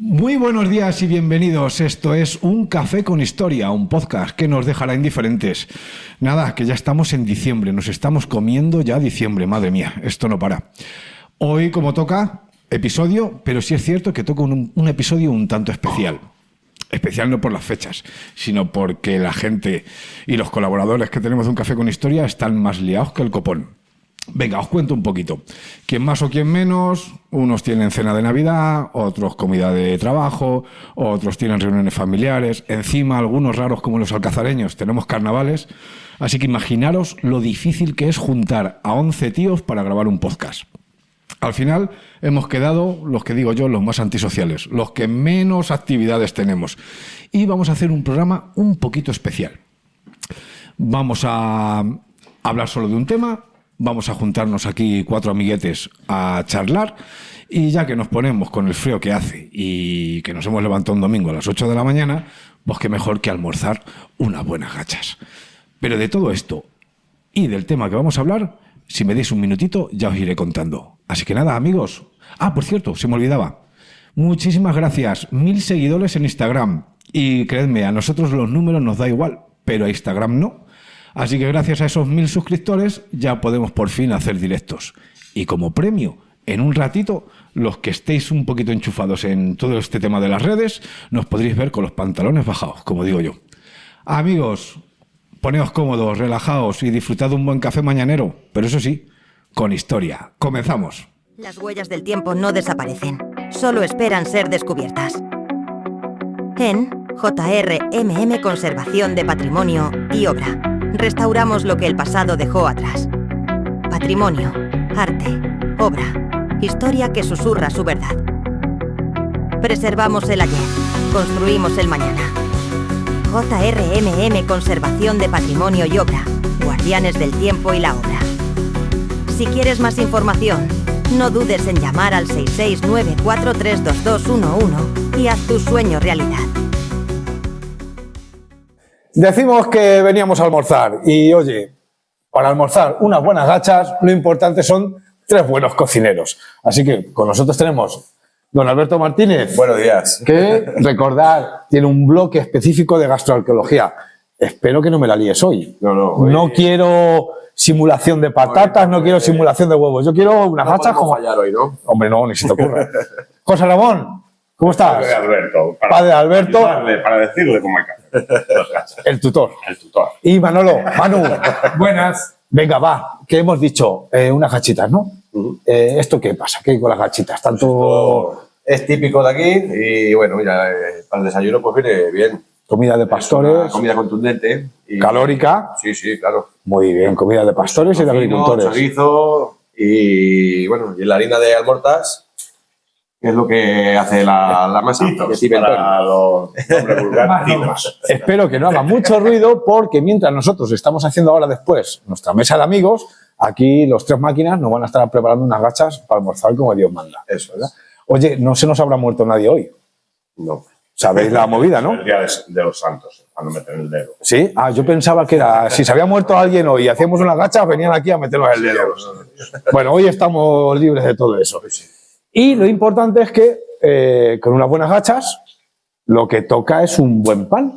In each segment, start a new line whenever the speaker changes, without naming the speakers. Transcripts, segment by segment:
Muy buenos días y bienvenidos. Esto es Un Café con Historia, un podcast que nos dejará indiferentes. Nada, que ya estamos en diciembre, nos estamos comiendo ya diciembre, madre mía, esto no para. Hoy, como toca, episodio, pero sí es cierto que toca un episodio un tanto especial. Especial no por las fechas, sino porque la gente y los colaboradores que tenemos de Un Café con Historia están más liados que el copón. Venga, os cuento un poquito. Quién más o quién menos, unos tienen cena de Navidad, otros comida de trabajo, otros tienen reuniones familiares, encima algunos raros como los alcazareños tenemos carnavales, así que imaginaros lo difícil que es juntar a 11 tíos para grabar un podcast. Al final hemos quedado, los que digo yo, los más antisociales, los que menos actividades tenemos, y vamos a hacer un programa un poquito especial. Vamos a hablar solo de un tema. Vamos a juntarnos aquí 4 amiguetes a charlar y ya que nos ponemos con el frío que hace y que nos hemos levantado un domingo a las 8 de la mañana, pues qué mejor que almorzar unas buenas gachas. Pero de todo esto y del tema que vamos a hablar, si me deis un minutito ya os iré contando. Así que nada, amigos. Ah, por cierto, se me olvidaba. Muchísimas gracias. 1000 seguidores en Instagram. Y creedme, a nosotros los números nos da igual, pero a Instagram no. Así que gracias a esos 1000 suscriptores ya podemos por fin hacer directos. Y como premio, en un ratito, los que estéis un poquito enchufados en todo este tema de las redes, nos podréis ver con los pantalones bajados, como digo yo. Amigos, poneos cómodos, relajaos y disfrutad de un buen café mañanero, pero eso sí, con historia. ¡Comenzamos!
Las huellas del tiempo no desaparecen, solo esperan ser descubiertas. En JRMM Conservación de Patrimonio y Obra, restauramos lo que el pasado dejó atrás. Patrimonio, arte, obra, historia que susurra su verdad. Preservamos el ayer, construimos el mañana. JRMM Conservación de Patrimonio y Obra, guardianes del tiempo y la obra. Si quieres más información, no dudes en llamar al 669432211 y haz tu sueño realidad.
Decimos que veníamos a almorzar y, oye, para almorzar unas buenas gachas, lo importante son 3 buenos cocineros. Así que con nosotros tenemos don Alberto Martínez.
Buenos días.
Que, recordad, tiene un bloque específico de gastroarqueología. Espero que no me la líes hoy. No quiero simulación de patatas, no quiero simulación de huevos. Yo quiero unas gachas como...
fallar hoy, ¿no?
Hombre, no, ni se te ocurra. José Ramón, ¿cómo estás?
Padre de Alberto.
Padre de Alberto.
Para decirle cómo hay que hacer.
El tutor.
El tutor.
Y Manolo, Manu.
Buenas.
Venga, va, que hemos dicho unas gachitas, ¿no? ¿Esto qué pasa? ¿Qué hay con las gachitas? Tanto
Es típico de aquí y, bueno, mira, para el desayuno pues viene bien.
comida de pastores,
Comida contundente. Y,
calórica.
Sí, claro.
Muy bien, comida de pastores y de agricultores.
Chorizo y, bueno, y la harina de almortas, que es lo que hace la masa.
Titos,
de pimentón.
para los hombres vulgares.
Espero que no haga mucho ruido porque mientras nosotros estamos haciendo ahora después nuestra mesa de amigos, aquí los 3 máquinas nos van a estar preparando unas gachas para almorzar como Dios manda.
Eso,
¿verdad? Oye, no se nos habrá muerto nadie hoy.
No.
Sabéis la movida, ¿no?
El día de los santos, para no meter el dedo.
Sí. Ah, yo pensaba que era, si se había muerto alguien hoy y hacíamos unas gachas, venían aquí a meternos el dedo. Bueno, hoy estamos libres de todo eso. Y lo importante es que con unas buenas gachas lo que toca es un buen pan,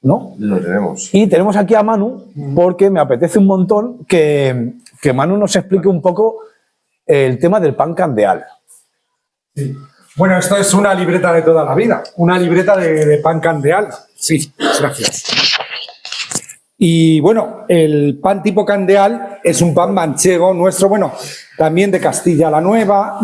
¿no?
Lo tenemos.
Y tenemos aquí a Manu porque me apetece un montón que Manu nos explique un poco el tema del pan candeal.
Sí. Bueno, esto es una libreta de toda la vida, una libreta de pan candeal. Sí, gracias. Y bueno, el pan tipo candeal es un pan manchego nuestro, bueno, también de Castilla la Nueva,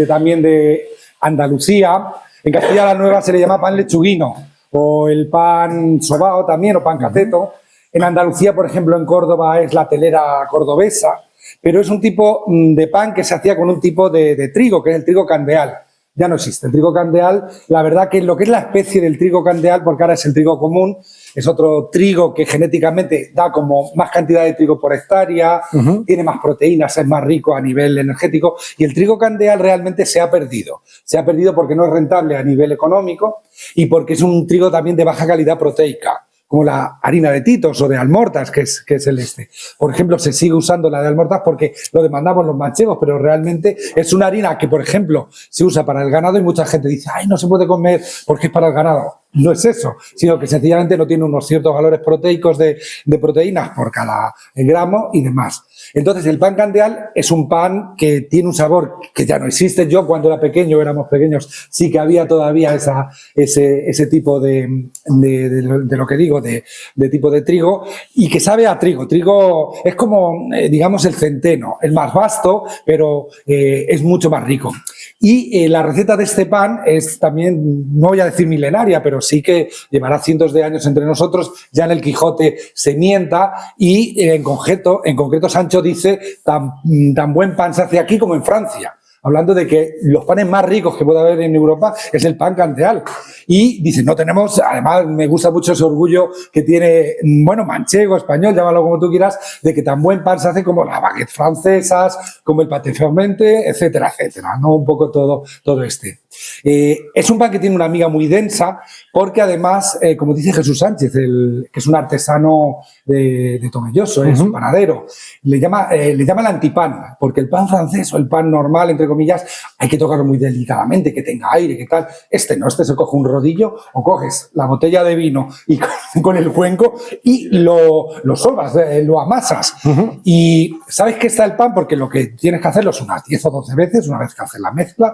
también de Andalucía. En Castilla la Nueva se le llama pan lechuguino, o el pan sobao también, o pan cateto. En Andalucía, por ejemplo, en Córdoba es la telera cordobesa, pero es un tipo de pan que se hacía con un tipo de trigo, que es el trigo candeal. Ya no existe. El trigo candeal, la verdad que lo que es la especie del trigo candeal, porque ahora es el trigo común, es otro trigo que genéticamente da como más cantidad de trigo por hectárea, tiene más proteínas, es más rico a nivel energético, y el trigo candeal realmente se ha perdido. Se ha perdido porque no es rentable a nivel económico y porque es un trigo también de baja calidad proteica, como la harina de Titos o de Almortas, que es el este. Por ejemplo, se sigue usando la de Almortas porque lo demandamos los manchegos, pero realmente es una harina que, por ejemplo, se usa para el ganado y mucha gente dice, ay, no se puede comer porque es para el ganado. No es eso, sino que sencillamente no tiene unos ciertos valores proteicos de proteínas por cada gramo y demás. Entonces, el pan candeal es un pan que tiene un sabor que ya no existe. Yo, cuando era pequeño, éramos pequeños, sí que había todavía ese tipo de lo que digo, de tipo de trigo, y que sabe a trigo. Trigo es como, digamos, el centeno, es más vasto, pero es mucho más rico. Y la receta de este pan es también, no voy a decir milenaria, pero sí que llevará cientos de años entre nosotros. Ya en el Quijote se mienta y en concreto Sancho dice, tan buen pan se hace aquí como en Francia. Hablando de que los panes más ricos que puede haber en Europa es el pan candeal. Y dice, no tenemos, además me gusta mucho ese orgullo que tiene, bueno, manchego, español, llámalo como tú quieras, de que tan buen pan se hace como las baguettes francesas, como el pâté fermenté, etcétera, etcétera, ¿no? Un poco todo este. Es un pan que tiene una miga muy densa, porque además, como dice Jesús Sánchez, que es un artesano de Tomelloso, es un panadero, le llama el antipan, porque el pan francés o el pan normal, entre comillas, hay que tocarlo muy delicadamente, que tenga aire, que tal. Este se coge un rodillo o coges la botella de vino y con el cuenco y lo sobas, lo amasas. Y sabes que está el pan porque lo que tienes que hacerlo es unas 10 o 12 veces, una vez que haces la mezcla,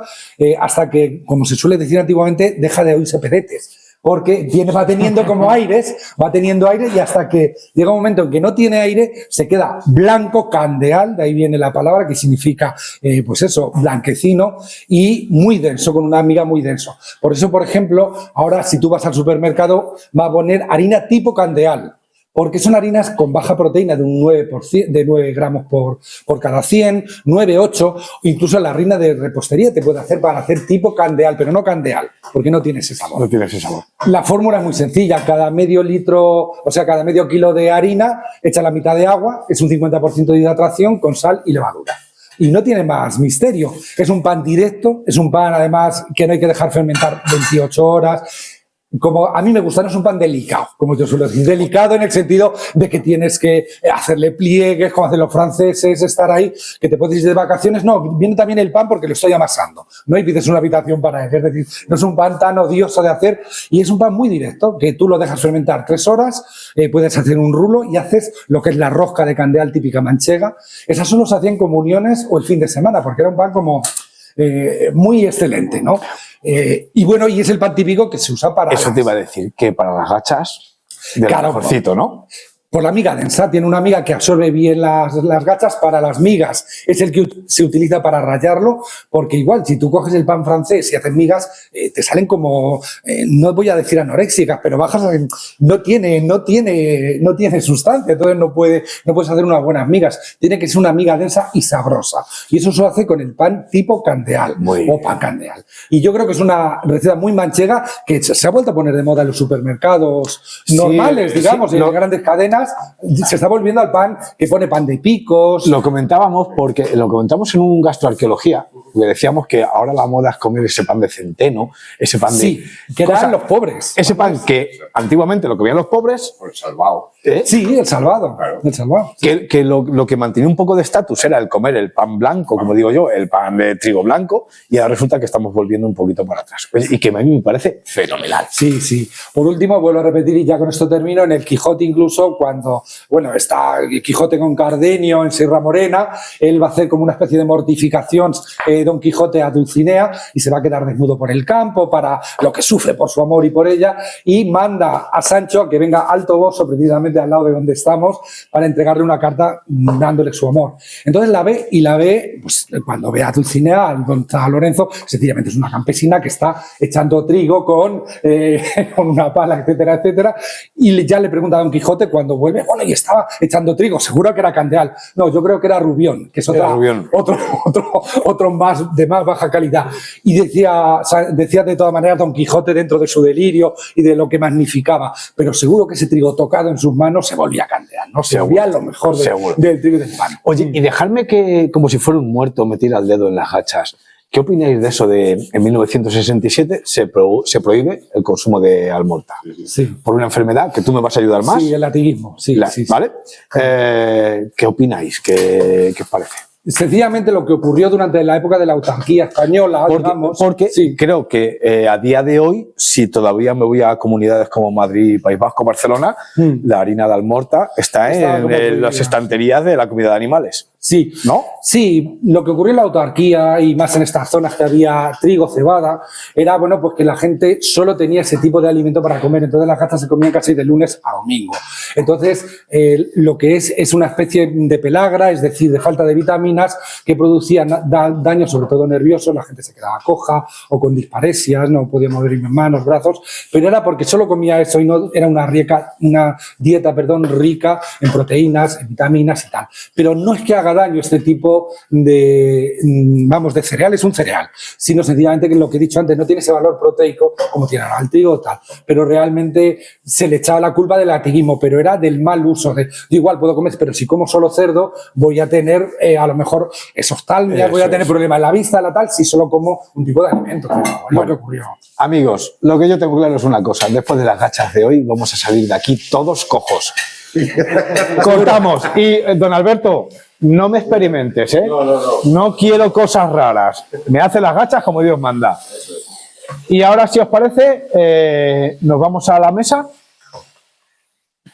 hasta que, como se suele decir antiguamente, deja de oírse pedetes. Porque va teniendo como aires, va teniendo aire y hasta que llega un momento en que no tiene aire, se queda blanco, candeal, de ahí viene la palabra que significa, pues eso, blanquecino y muy denso, con una miga muy denso. Por eso, por ejemplo, ahora si tú vas al supermercado, va a poner harina tipo candeal. Porque son harinas con baja proteína de un 9 gramos por cada 100, 9, 8, incluso la harina de repostería te puede hacer para hacer tipo candeal, pero no candeal, porque no tiene ese sabor.
No tiene ese sabor.
La fórmula es muy sencilla, cada medio kilo de harina, echa la mitad de agua, es un 50% de hidratación con sal y levadura. Y no tiene más misterio, es un pan directo, es un pan además que no hay que dejar fermentar 28 horas, como a mí me gusta, no es un pan delicado, como yo suelo decir, delicado en el sentido de que tienes que hacerle pliegues, como hacen los franceses, estar ahí, que te puedes ir de vacaciones. No, viene también el pan porque lo estoy amasando, no y pides una habitación para él, es decir, no es un pan tan odioso de hacer y es un pan muy directo, que tú lo dejas fermentar 3 horas, puedes hacer un rulo y haces lo que es la rosca de candeal típica manchega. Esas solo se hacían en comuniones o el fin de semana, porque era un pan como muy excelente, ¿no? Y bueno, y es el pan típico que se usa para...
Eso te iba a decir, que para las gachas, del mejorcito, ¿no?
Por la miga densa, tiene una miga que absorbe bien las gachas. Para las migas es el que se utiliza para rallarlo, porque igual si tú coges el pan francés y haces migas, te salen como, no voy a decir anoréxicas, pero bajas, no tiene sustancia, entonces no puedes hacer unas buenas migas. Tiene que ser una miga densa y sabrosa. Y eso se hace con el pan tipo candeal o pan candeal. Y yo creo que es una receta muy manchega que se ha vuelto a poner de moda en los supermercados normales, digamos, en las grandes cadenas. Se está volviendo al pan que pone pan de picos.
Lo comentábamos en un gastroarqueología, que decíamos que ahora la moda es comer ese pan de centeno, ese pan de...
Sí, que eran los pobres.
Ese pan que antiguamente lo comían los pobres...
Por el salvado.
Sí, el salvado. Claro. El salvado.
Que lo que mantenía un poco de estatus era el comer el pan blanco, como digo yo, el pan de trigo blanco, y ahora resulta que estamos volviendo un poquito para atrás. Y que a mí me parece fenomenal.
Sí, sí. Por último, vuelvo a repetir y ya con esto termino, en el Quijote incluso, cuando, bueno, está el Quijote con Cardenio en Sierra Morena, él va a hacer como una especie de mortificación Don Quijote a Dulcinea y se va a quedar desnudo por el campo para lo que sufre por su amor y por ella, y manda a Sancho a que venga al Toboso, precisamente al lado de donde estamos, para entregarle una carta dándole su amor. Entonces la ve, pues cuando ve a Dulcinea, a Lorenzo, sencillamente es una campesina que está echando trigo con una pala, etcétera, etcétera, y ya le pregunta a Don Quijote cuando vuelve, bueno, y estaba echando trigo, seguro que era candeal. No, yo creo que era rubión, que es otro más de más baja calidad. Y decía de todas maneras Don Quijote dentro de su delirio y de lo que magnificaba, pero seguro que ese trigo tocado en sus manos se volvía candeal, ¿no? Se volvía lo mejor del trigo y del pan.
Oye, y dejarme que, como si fuera un muerto, me tira el dedo en las gachas ¿Qué opináis de eso de en 1967 se prohíbe el consumo de almorta?
Sí.
Por una enfermedad que tú me vas a ayudar más.
Sí, el latiguismo. Sí, sí, sí.
¿Vale? ¿Qué opináis? ¿Qué os parece?
Sencillamente lo que ocurrió durante la época de la autarquía española,
Porque
sí.
creo que a día de hoy, si todavía me voy a comunidades como Madrid, País Vasco, Barcelona, la harina de almorta está en las estanterías de la comida de animales.
Sí,
¿no?
Sí, lo que ocurrió en la autarquía y más en estas zonas que había trigo, cebada, era bueno, pues que la gente solo tenía ese tipo de alimento para comer, entonces las gachas se comían casi de lunes a domingo. Entonces, lo que es una especie de pelagra, es decir, de falta de vitaminas que producían daño, sobre todo nervioso, la gente se quedaba coja o con disparesias, no podía mover mis manos, brazos, pero era porque solo comía eso y no era una dieta rica en proteínas, en vitaminas y tal. Pero no es que haga daño este tipo de cereal, es un cereal, sino sencillamente que lo que he dicho antes no tiene ese valor proteico como tiene el trigo o tal, pero realmente se le echaba la culpa del latiguismo, pero era del mal uso de, yo igual puedo comer, pero si como solo cerdo voy a tener a lo mejor esoftalmias, voy a tener problemas en la vista, la tal, si solo como un tipo de alimento, lo que ocurrió.
Amigos, lo que yo tengo claro es una cosa, después de las gachas de hoy vamos a salir de aquí todos cojos. Cortamos. Y, don Alberto, no me experimentes, ¿eh? No quiero cosas raras. Me hace las gachas como Dios manda. Y ahora, si os parece, nos vamos a la mesa,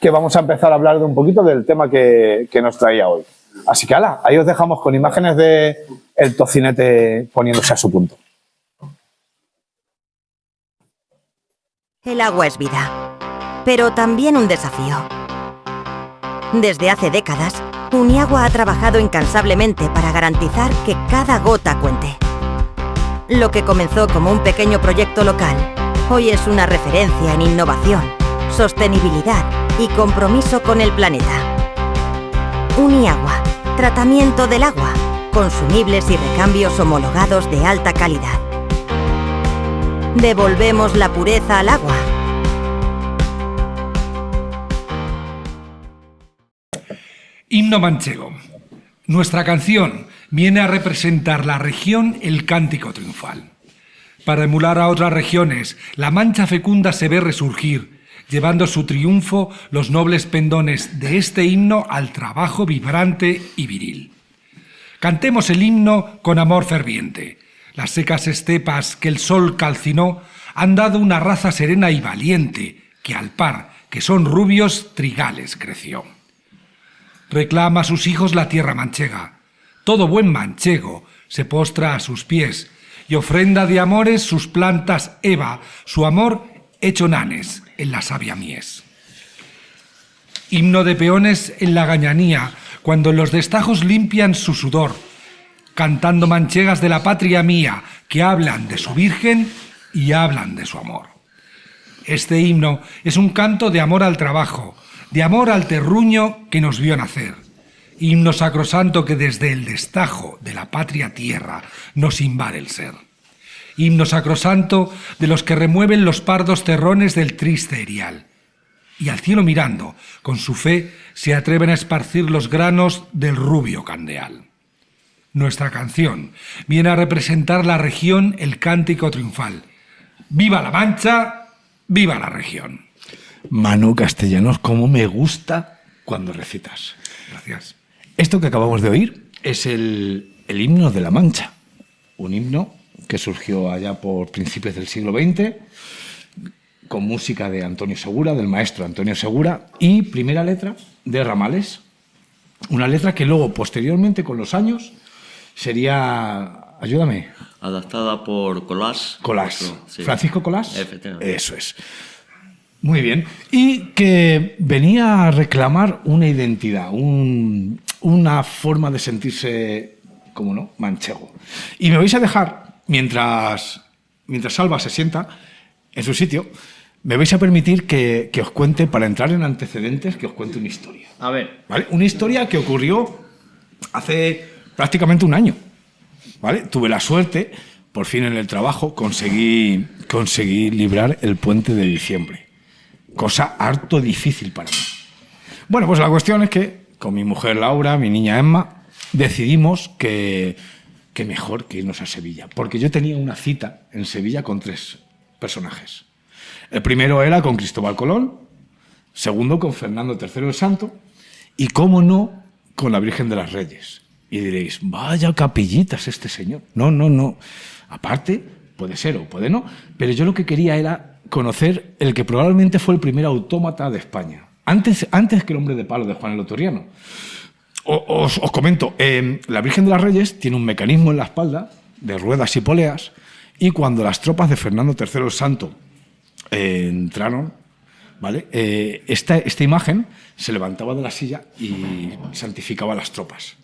que vamos a empezar a hablar de un poquito del tema que nos traía hoy. Así que, ala, ahí os dejamos con imágenes de el tocinete poniéndose a su punto.
El agua es vida, pero también un desafío. Desde hace décadas, Uniagua ha trabajado incansablemente para garantizar que cada gota cuente. Lo que comenzó como un pequeño proyecto local, hoy es una referencia en innovación, sostenibilidad y compromiso con el planeta. Uniagua, tratamiento del agua, consumibles y recambios homologados de alta calidad. Devolvemos la pureza al agua.
Himno manchego. Nuestra canción viene a representar la región El Cántico Triunfal. Para emular a otras regiones, la Mancha fecunda se ve resurgir, llevando su triunfo los nobles pendones de este himno al trabajo vibrante y viril. Cantemos el himno con amor ferviente. Las secas estepas que el sol calcinó han dado una raza serena y valiente, que al par que son rubios, trigales creció. Reclama a sus hijos la tierra manchega. Todo buen manchego se postra a sus pies y ofrenda de amores sus plantas Eva, su amor hecho nanes en la savia mies. Himno de peones en la gañanía, cuando los destajos limpian su sudor, cantando manchegas de la patria mía, que hablan de su virgen y hablan de su amor. Este himno es un canto de amor al trabajo, de amor al terruño que nos vio nacer. Himno sacrosanto que desde el destajo de la patria tierra nos invade el ser. Himno sacrosanto de los que remueven los pardos terrones del triste erial. Y al cielo mirando, con su fe, se atreven a esparcir los granos del rubio candeal. Nuestra canción viene a representar la región El Cántico Triunfal. ¡Viva la Mancha! ¡Viva la región!
Manu Castellanos, cómo me gusta cuando recitas.
Gracias.
Esto que acabamos de oír es el himno de la Mancha, un himno que surgió allá por principios del siglo XX, con música de Antonio Segura, del maestro Antonio Segura, y primera letra de Ramales, una letra que luego, posteriormente, con los años, sería, ayúdame.
Adaptada por Colás.
Colás.
Sí.
Francisco Colás.
Efectivamente.
Eso es. Muy bien. Y que venía a reclamar una identidad, una forma de sentirse, como no, manchego. Y me vais a dejar, mientras Salva se sienta en su sitio, me vais a permitir que os cuente, para entrar en antecedentes, que os cuente una historia.
A ver.
¿Vale? Una historia que ocurrió hace prácticamente un año. ¿Vale? Tuve la suerte, por fin en el trabajo, conseguí librar el puente de diciembre. Cosa harto difícil para mí. Bueno, pues la cuestión es que con mi mujer Laura, mi niña Emma, decidimos que qué mejor que irnos a Sevilla. Porque yo tenía una cita en Sevilla con 3 personajes. El primero era con Cristóbal Colón, segundo con Fernando III el Santo y, cómo no, con la Virgen de las Reyes. Y diréis, vaya capillitas este señor. No. Aparte, puede ser o puede no, pero yo lo que quería era conocer el que probablemente fue el primer autómata de España. Antes que el hombre de palo de Juan el Otoriano. Os comento, la Virgen de las Reyes tiene un mecanismo en la espalda de ruedas y poleas, y cuando las tropas de Fernando III el Santo entraron, ¿vale? Esta imagen se levantaba de la silla y santificaba a las tropas.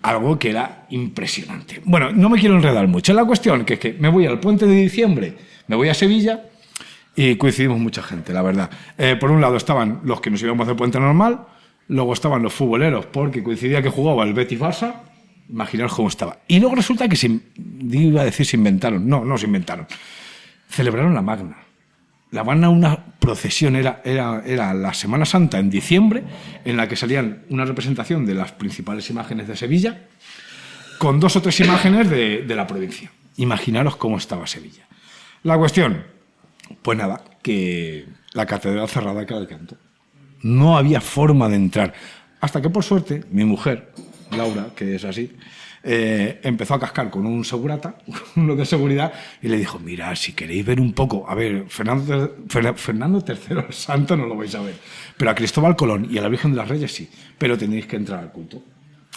Algo que era impresionante. Bueno, no me quiero enredar mucho. La cuestión que es que me voy al puente de diciembre, me voy a Sevilla y coincidimos mucha gente, la verdad. Por un lado estaban los que nos íbamos de puente normal, luego estaban los futboleros porque coincidía que jugaba el Betis-Barça. Imaginaos cómo estaba. Y luego resulta que se inventaron. No se inventaron. Celebraron la Magna. La Magna, una procesión, era la Semana Santa en diciembre, en la que salían una representación de las principales imágenes de Sevilla, con 2 o 3 imágenes de la provincia. Imaginaros cómo estaba Sevilla. La cuestión, pues nada, que la catedral cerrada que al canto. No había forma de entrar. Hasta que, por suerte, mi mujer, Laura, que es así, empezó a cascar con un segurata, uno de seguridad, y le dijo, mira, si queréis ver un poco, a ver, Fernando III el Santo no lo vais a ver, pero a Cristóbal Colón y a la Virgen de las Reyes sí, pero tenéis que entrar al culto.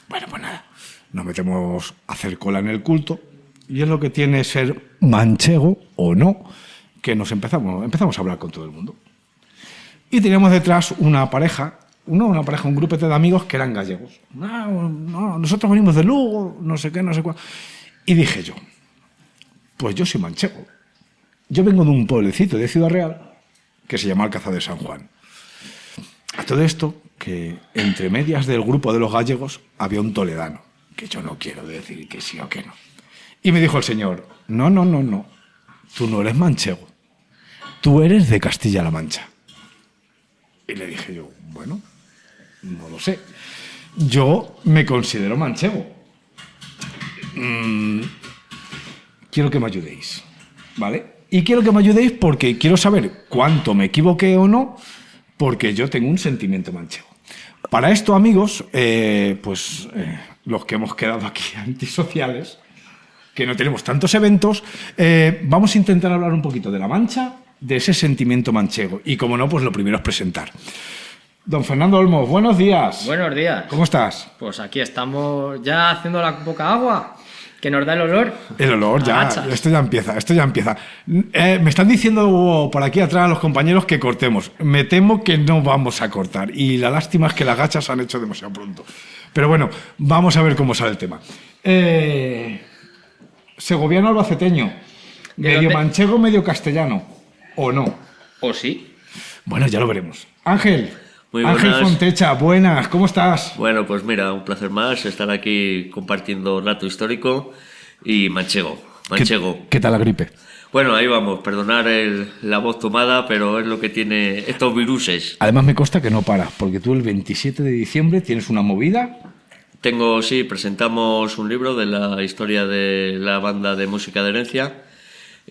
Bueno, pues nada, nos metemos a hacer cola en el culto, y es lo que tiene ser manchego o no, que empezamos a hablar con todo el mundo. Y teníamos detrás una pareja, un grupete de amigos que eran gallegos. No, nosotros venimos de Lugo, no sé qué, no sé cuál. Y dije yo, pues yo soy manchego. Yo vengo de un pueblecito de Ciudad Real que se llama Alcázar de San Juan. A todo esto, que entre medias del grupo de los gallegos había un toledano, que yo no quiero decir que sí o que no. Y me dijo el señor, no, tú no eres manchego, tú eres de Castilla-La Mancha. Y le dije yo, bueno, no lo sé. Yo me considero manchego. Quiero que me ayudéis, ¿vale? Y quiero que me ayudéis porque quiero saber cuánto me equivoqué o no, porque yo tengo un sentimiento manchego. Para esto, amigos, los que hemos quedado aquí antisociales, que no tenemos tantos eventos, vamos a intentar hablar un poquito de la Mancha, de ese sentimiento manchego. Y como no, pues lo primero es presentar. Don Fernando Olmos, buenos días.
Buenos días.
¿Cómo estás?
Pues aquí estamos ya haciendo la poca agua que nos da el olor.
El olor, ya. Esto ya empieza. Me están diciendo por aquí atrás los compañeros que cortemos. Me temo que no vamos a cortar. Y la lástima es que las gachas se han hecho demasiado pronto. Pero bueno, vamos a ver cómo sale el tema. Segoviano albaceteño. Medio manchego, medio castellano. ¿O no?
¿O sí?
Bueno, ya lo veremos. Ángel.
Muy
Ángel
buenas.
Fontecha, buenas, ¿cómo estás?
Bueno, pues mira, un placer más estar aquí compartiendo rato histórico y manchego.
¿Qué tal la gripe?
Bueno, ahí vamos, perdonar la voz tomada, pero es lo que tiene estos viruses.
Además me consta que no paras, porque tú el 27 de diciembre tienes una movida.
Presentamos un libro de la historia de la banda de música de Herencia.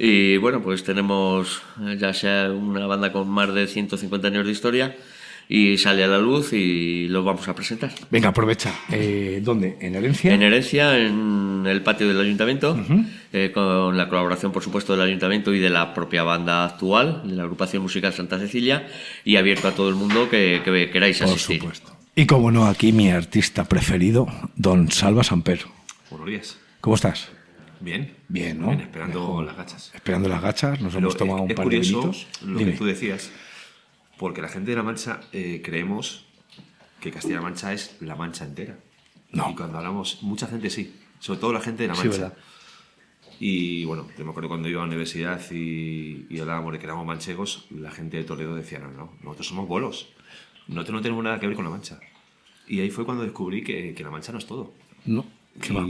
Y bueno, pues tenemos ya sea una banda con más de 150 años de historia y sale a la luz y lo vamos a presentar.
Venga, aprovecha. ¿Dónde? ¿En Herencia?
En Herencia, en el patio del Ayuntamiento, con la colaboración, por supuesto, del Ayuntamiento y de la propia banda actual, de la agrupación musical Santa Cecilia, y abierto a todo el mundo que queráis asistir.
Por supuesto. Y como no, aquí mi artista preferido, don Salva Samper.
Buenos días.
¿Cómo estás?
Bien.
Bien, ¿no?
Bien, esperando las gachas.
Esperando las gachas, nos
Pero
hemos tomado un par de
curioso
vinitos.
lo
Dime.
que tú decías, porque la gente de La Mancha creemos que Castilla-La Mancha es La Mancha entera.
No.
Y cuando hablamos, mucha gente sí, sobre todo la gente de La
Sí,
Mancha.
¿verdad?
Y bueno, yo me acuerdo cuando iba a la universidad y hablábamos de que éramos manchegos, la gente de Toledo decía, no, nosotros somos bolos, nosotros no tenemos nada que ver con La Mancha. Y ahí fue cuando descubrí que La Mancha no es todo.
No, ¿qué va?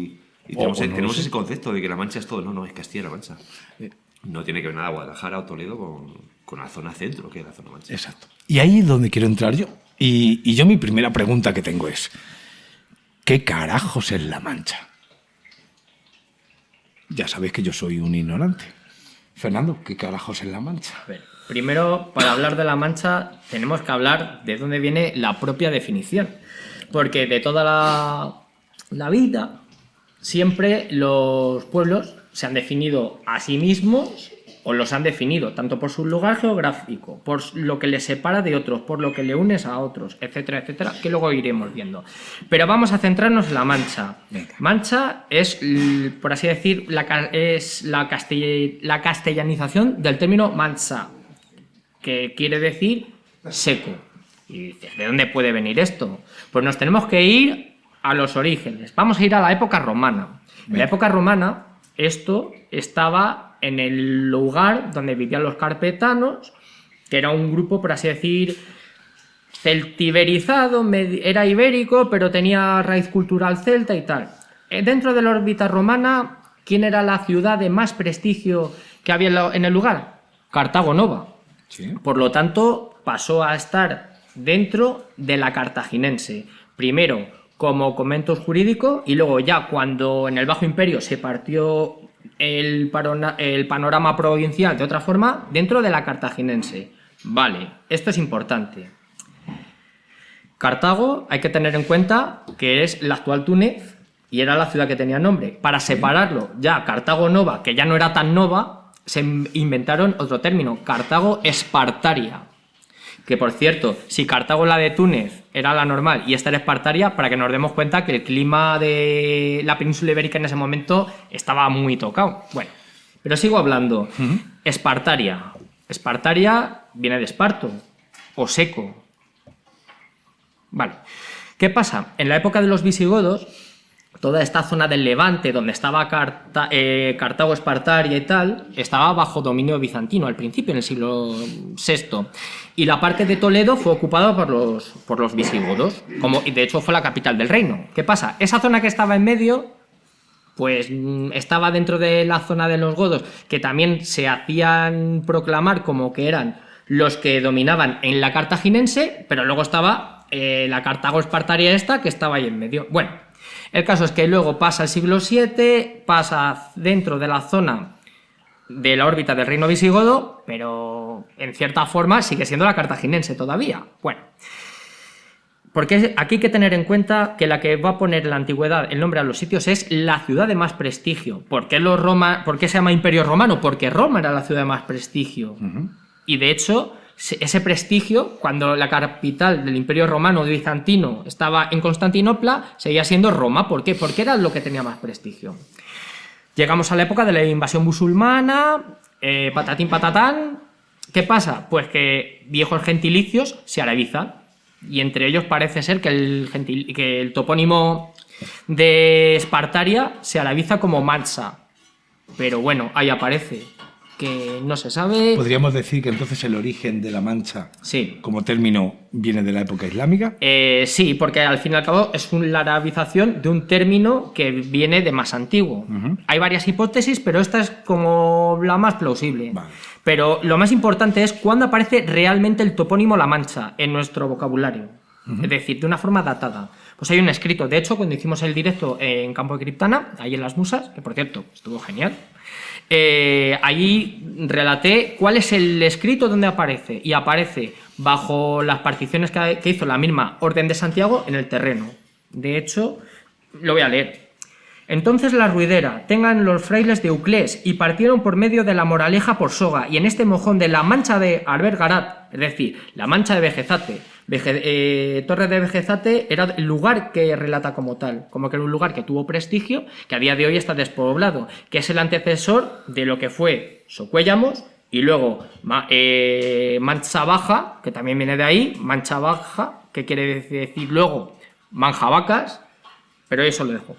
Y tenemos,
O no
tenemos
lo sé.
ese concepto de que La Mancha es todo. No, es Castilla-La Mancha. No tiene que ver nada Guadalajara o Toledo con la zona centro, que es la zona mancha.
Exacto. Y ahí es donde quiero entrar yo. Y yo mi primera pregunta que tengo es, ¿qué carajos es La Mancha? Ya sabéis que yo soy un ignorante. Fernando, ¿qué carajos es la Mancha?
A ver, primero, para hablar de la Mancha, tenemos que hablar de dónde viene la propia definición. Porque de toda la vida, siempre los pueblos se han definido a sí mismos, o los han definido tanto por su lugar geográfico, por lo que les separa de otros, por lo que le unes a otros, etcétera, etcétera, que luego iremos viendo. Pero vamos a centrarnos en la Mancha.
Venga.
Mancha es, por así decir, la castellanización del término mancha, que quiere decir seco. Y dices, ¿de dónde puede venir esto? Pues nos tenemos que ir a los orígenes. Vamos a ir a la época romana. En la época romana, esto estaba en el lugar donde vivían los carpetanos, que era un grupo, por así decir, celtiberizado, era ibérico, pero tenía raíz cultural celta y tal. Dentro de la órbita romana, ¿quién era la ciudad de más prestigio que había en el lugar? Cartago Nova.
Sí.
Por lo tanto, pasó a estar dentro de la cartaginense. Primero como convento jurídico y luego ya cuando en el Bajo Imperio se partió el panorama provincial de otra forma, dentro de la cartaginense. Vale, esto es importante. Cartago hay que tener en cuenta que es la actual Túnez y era la ciudad que tenía nombre. Para separarlo, ya Cartago Nova, que ya no era tan nova, se inventaron otro término, Cartago Espartaria. Que por cierto, si Cartago, la de Túnez, era la normal y esta era Espartaria, para que nos demos cuenta que el clima de la península ibérica en ese momento estaba muy tocado. Bueno, pero sigo hablando. Espartaria. Espartaria viene de Esparto, o seco. Vale. ¿Qué pasa? En la época de los visigodos, toda esta zona del Levante, donde estaba Cartago, Espartaria y tal, estaba bajo dominio bizantino al principio, en el siglo VI. Y la parte de Toledo fue ocupada por los visigodos, y de hecho fue la capital del reino. ¿Qué pasa? Esa zona que estaba en medio, pues estaba dentro de la zona de los godos, que también se hacían proclamar como que eran los que dominaban en la cartaginense, pero luego estaba la Cartago Espartaria esta, que estaba ahí en medio. Bueno, el caso es que luego pasa el siglo VII, pasa dentro de la zona de la órbita del reino visigodo, pero en cierta forma sigue siendo la cartaginense todavía. Bueno, porque aquí hay que tener en cuenta que la que va a poner en la antigüedad el nombre a los sitios es la ciudad de más prestigio. ¿Por qué se llama Imperio Romano? Porque Roma era la ciudad de más prestigio. Y de hecho, ese prestigio, cuando la capital del Imperio Romano bizantino estaba en Constantinopla, seguía siendo Roma. ¿Por qué? Porque era lo que tenía más prestigio. Llegamos a la época de la invasión musulmana, patatín patatán. ¿Qué pasa? Pues que viejos gentilicios se arabizan. Y entre ellos parece ser que el topónimo de Espartaria se arabiza como Mansa. Pero bueno, ahí aparece, que no se sabe.
¿Podríamos decir que entonces el origen de la Mancha,
sí,
como término, viene de la época islámica?
Sí, porque al fin y al cabo es la arabización de un término que viene de más antiguo. Hay varias hipótesis, pero esta es como la más plausible.
Vale.
Pero lo más importante es cuándo aparece realmente el topónimo La Mancha en nuestro vocabulario. Es decir, de una forma datada. Pues hay un escrito. De hecho, cuando hicimos el directo en Campo de Criptana, ahí en Las Musas, que por cierto estuvo genial, allí relaté cuál es el escrito donde aparece. Y aparece bajo las particiones que hizo la misma Orden de Santiago en el terreno. De hecho, lo voy a leer. Entonces la ruidera, tengan los frailes de Uclés y partieron por medio de la Moraleja por Soga y en este mojón de la Mancha de Albergarat, es decir, la Mancha de Vejezate. Torre de Vejezate era el lugar que relata como tal, como que era un lugar que tuvo prestigio, que a día de hoy está despoblado, que es el antecesor de lo que fue Socuéllamos y luego Mancha Baja, que también viene de ahí, Mancha Baja, que quiere decir luego Manjavacas, pero eso lo dejo.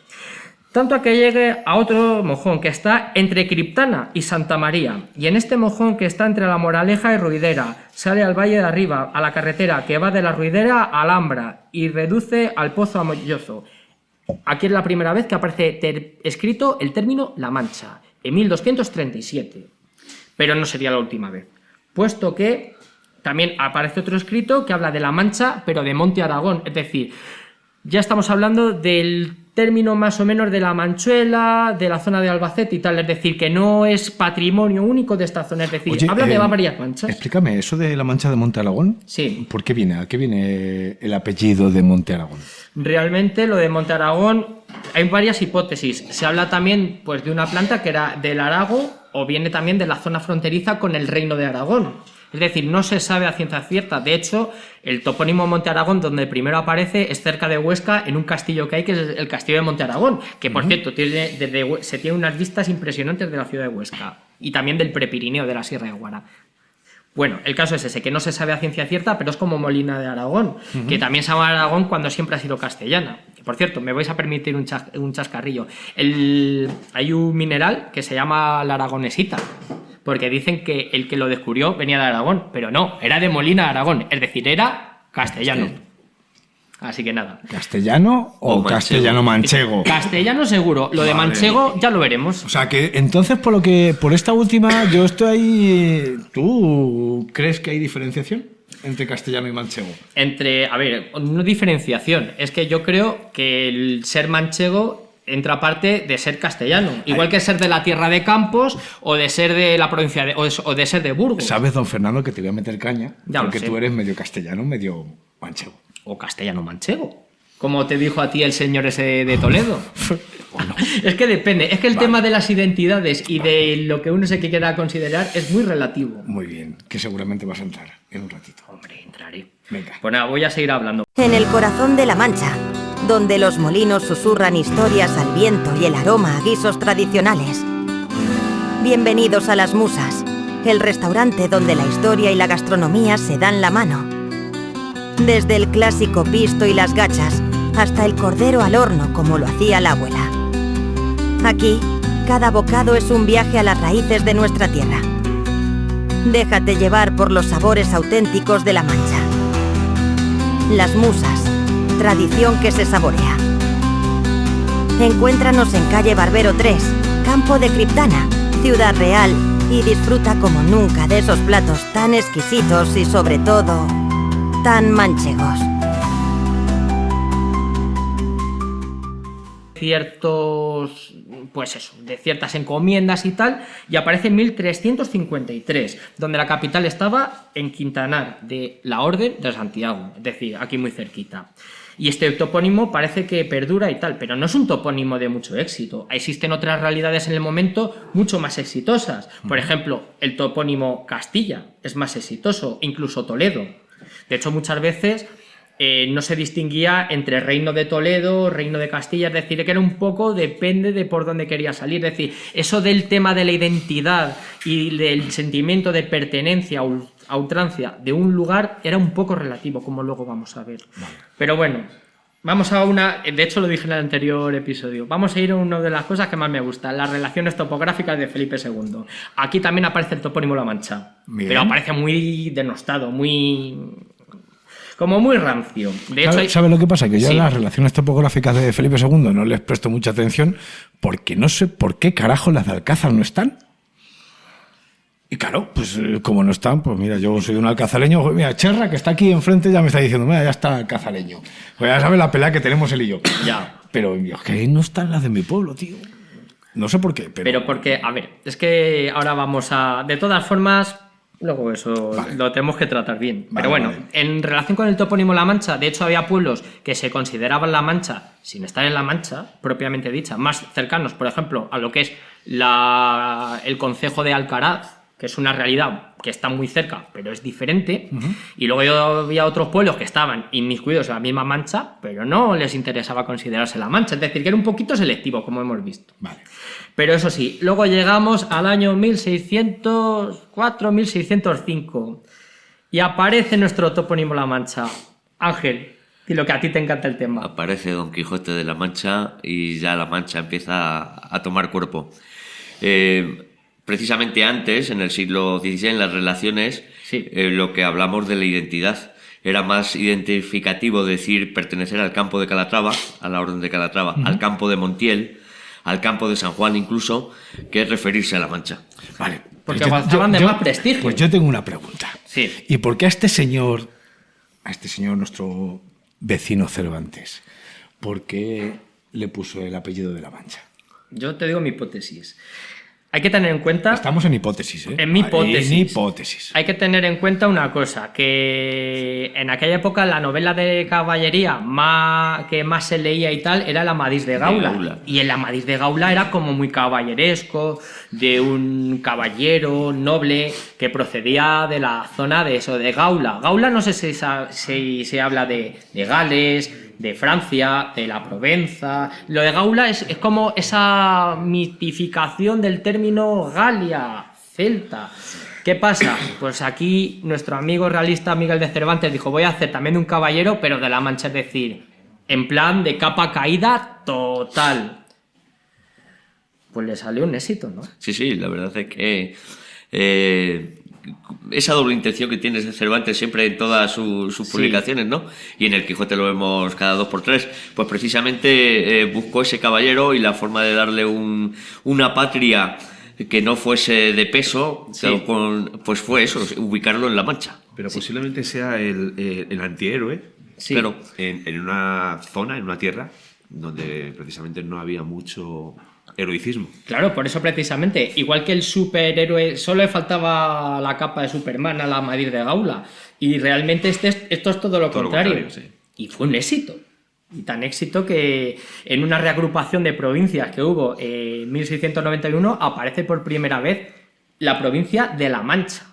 Tanto a que llegue a otro mojón que está entre Criptana y Santa María. Y en este mojón que está entre la Moraleja y Ruidera, sale al valle de arriba, a la carretera que va de la Ruidera a Alhambra y reduce al Pozo Amoyozo. Aquí es la primera vez que aparece escrito el término La Mancha, en 1237. Pero no sería la última vez, puesto que también aparece otro escrito que habla de La Mancha, pero de Monte Aragón. Es decir, ya estamos hablando del término más o menos de la Manchuela, de la zona de Albacete y tal, es decir, que no es patrimonio único de esta zona, es decir,
Oye,
habla de varias manchas.
Explícame, eso de la mancha de Monte Aragón.
Sí.
¿Por qué viene? ¿A qué viene el apellido de Monte Aragón?
Realmente lo de Monte Aragón hay varias hipótesis. Se habla también pues, de una planta que era del Arago o viene también de la zona fronteriza con el Reino de Aragón. Es decir, no se sabe a ciencia cierta. De hecho, el topónimo Monte Aragón, donde primero aparece, es cerca de Huesca, en un castillo que hay, que es el castillo de Monte Aragón, que por cierto se tiene unas vistas impresionantes de la ciudad de Huesca y también del Prepirineo, de la Sierra de Guara. Bueno, el caso es ese, que no se sabe a ciencia cierta, pero es como Molina de Aragón, que también se llama Aragón cuando siempre ha sido castellana. Que, por cierto, me vais a permitir un chascarrillo. Hay un mineral que se llama la aragonesita, porque dicen que el que lo descubrió venía de Aragón, pero no, era de Molina de Aragón, es decir, era castellano. Así que nada.
¿Castellano o castellano manchego?
Castellano seguro, lo de manchego ya lo veremos.
O sea que entonces por esta última yo estoy ahí. ¿Tú crees que hay diferenciación entre castellano y manchego?
A ver, no diferenciación, es que yo creo que el ser manchego entra parte de ser castellano, igual que ser de la tierra de Campos o de ser de la provincia o de ser de Burgos.
Sabes, don Fernando, que te voy a meter caña,
ya
porque tú eres medio castellano, medio manchego.
O castellano manchego, como te dijo a ti el señor ese de Toledo. Bueno, es que depende, es que el tema de las identidades y de lo que uno se quiera considerar es muy relativo.
Muy bien, que seguramente vas a entrar en un ratito.
Hombre, entraré.
Venga.
Pues nada, voy a seguir hablando.
En el corazón de la Mancha, donde los molinos susurran historias al viento y el aroma a guisos tradicionales. Bienvenidos a Las Musas, el restaurante donde la historia y la gastronomía se dan la mano. Desde el clásico pisto y las gachas, hasta el cordero al horno como lo hacía la abuela. Aquí, cada bocado es un viaje a las raíces de nuestra tierra. Déjate llevar por los sabores auténticos de la Mancha. Las Musas, tradición que se saborea. Encuéntranos en calle Barbero 3, Campo de Criptana, Ciudad Real, y disfruta como nunca de esos platos tan exquisitos y sobre todo tan manchegos.
Ciertos, pues eso, de ciertas encomiendas y tal, y aparece en 1353, donde la capital estaba en Quintanar de la Orden de Santiago, es decir, aquí muy cerquita. Y este topónimo parece que perdura y tal, pero no es un topónimo de mucho éxito. Existen otras realidades en el momento mucho más exitosas. Por ejemplo, el topónimo Castilla es más exitoso, incluso Toledo. De hecho, muchas veces no se distinguía entre Reino de Toledo, Reino de Castilla, es decir, que era un poco, depende de por dónde quería salir. Es decir, eso del tema de la identidad y del sentimiento de pertenencia a ultrancia de un lugar era un poco relativo, como luego vamos a ver. Vale. Pero bueno, vamos a de hecho lo dije en el anterior episodio, vamos a ir a una de las cosas que más me gusta, las relaciones topográficas de Felipe II. Aquí también aparece el topónimo La Mancha, pero aparece muy denostado, como muy rancio. De hecho,
¿Sabes lo que pasa? Que yo a las relaciones topográficas de Felipe II no les presto mucha atención porque no sé por qué carajo las de Alcázar no están. Y claro, pues como no están, pues mira, yo soy un alcazaleño, mira, Cherra, que está aquí enfrente, ya me está diciendo, mira, ya está alcazaleño. Pues ya sabes la pelea que tenemos él y yo.
Ya.
Pero es que no están las de mi pueblo, tío. No sé por qué,
pero porque, a ver, es que ahora vamos a... De todas formas, luego eso lo tenemos que tratar bien. Pero bueno, en relación con el topónimo La Mancha, de hecho había pueblos que se consideraban La Mancha, sin estar en La Mancha, propiamente dicha, más cercanos, por ejemplo, a lo que es el concejo de Alcaraz, que es una realidad que está muy cerca, pero es diferente. Y luego había otros pueblos que estaban inmiscuidos en la misma Mancha, pero no les interesaba considerarse La Mancha. Es decir, que era un poquito selectivo, como hemos visto. Vale. Pero eso sí, luego llegamos al año 1604-1605 y aparece nuestro topónimo La Mancha. Ángel, y lo que a ti te encanta el tema.
Aparece Don Quijote de la Mancha y ya la Mancha empieza a tomar cuerpo. Precisamente antes, en el siglo XVI, en las relaciones, lo que hablamos de la identidad. Era más identificativo decir pertenecer al campo de Calatrava, a la Orden de Calatrava, al campo de Montiel, al campo de San Juan incluso, que referirse a la Mancha.
Vale.
Porque gozaban de más prestigio.
Pues yo tengo una pregunta.
Sí.
¿Y por qué a este señor nuestro vecino Cervantes, por qué le puso el apellido de La Mancha?
Yo te digo mi hipótesis. Hay que tener en cuenta...
Estamos en hipótesis, ¿eh?
En mi hipótesis.
En hipótesis.
Hay que tener en cuenta una cosa, que en aquella época la novela de caballería que más se leía y tal era el Amadís de Gaula. Y el Amadís de Gaula era como muy caballeresco, de un caballero noble que procedía de la zona de eso, de Gaula. Gaula no sé si se habla de Gales, de Francia, de la Provenza. Lo de Gaula es como esa mitificación del término Galia, celta. ¿Qué pasa? Pues aquí nuestro amigo realista Miguel de Cervantes dijo, voy a hacer también de un caballero, pero de la Mancha, es decir, en plan de capa caída total. Pues le salió un éxito, ¿no?
Sí, sí, la verdad es que esa doble intención que tiene Cervantes siempre en todas sus publicaciones, ¿no? Y en el Quijote lo vemos cada 2 por 3, pues precisamente buscó ese caballero y la forma de darle una patria que no fuese de peso, sí. Pues fue eso, ubicarlo en La Mancha.
Pero posiblemente sea el antihéroe,
sí.
Pero en una zona, en una tierra, donde precisamente no había mucho heroicismo.
Claro, por eso precisamente, igual que el superhéroe, solo le faltaba la capa de Superman a la Amadís de Gaula, y realmente esto es todo lo contrario.
Sí.
Y fue un éxito. Y tan éxito que en una reagrupación de provincias que hubo en 1691 aparece por primera vez la provincia de La Mancha.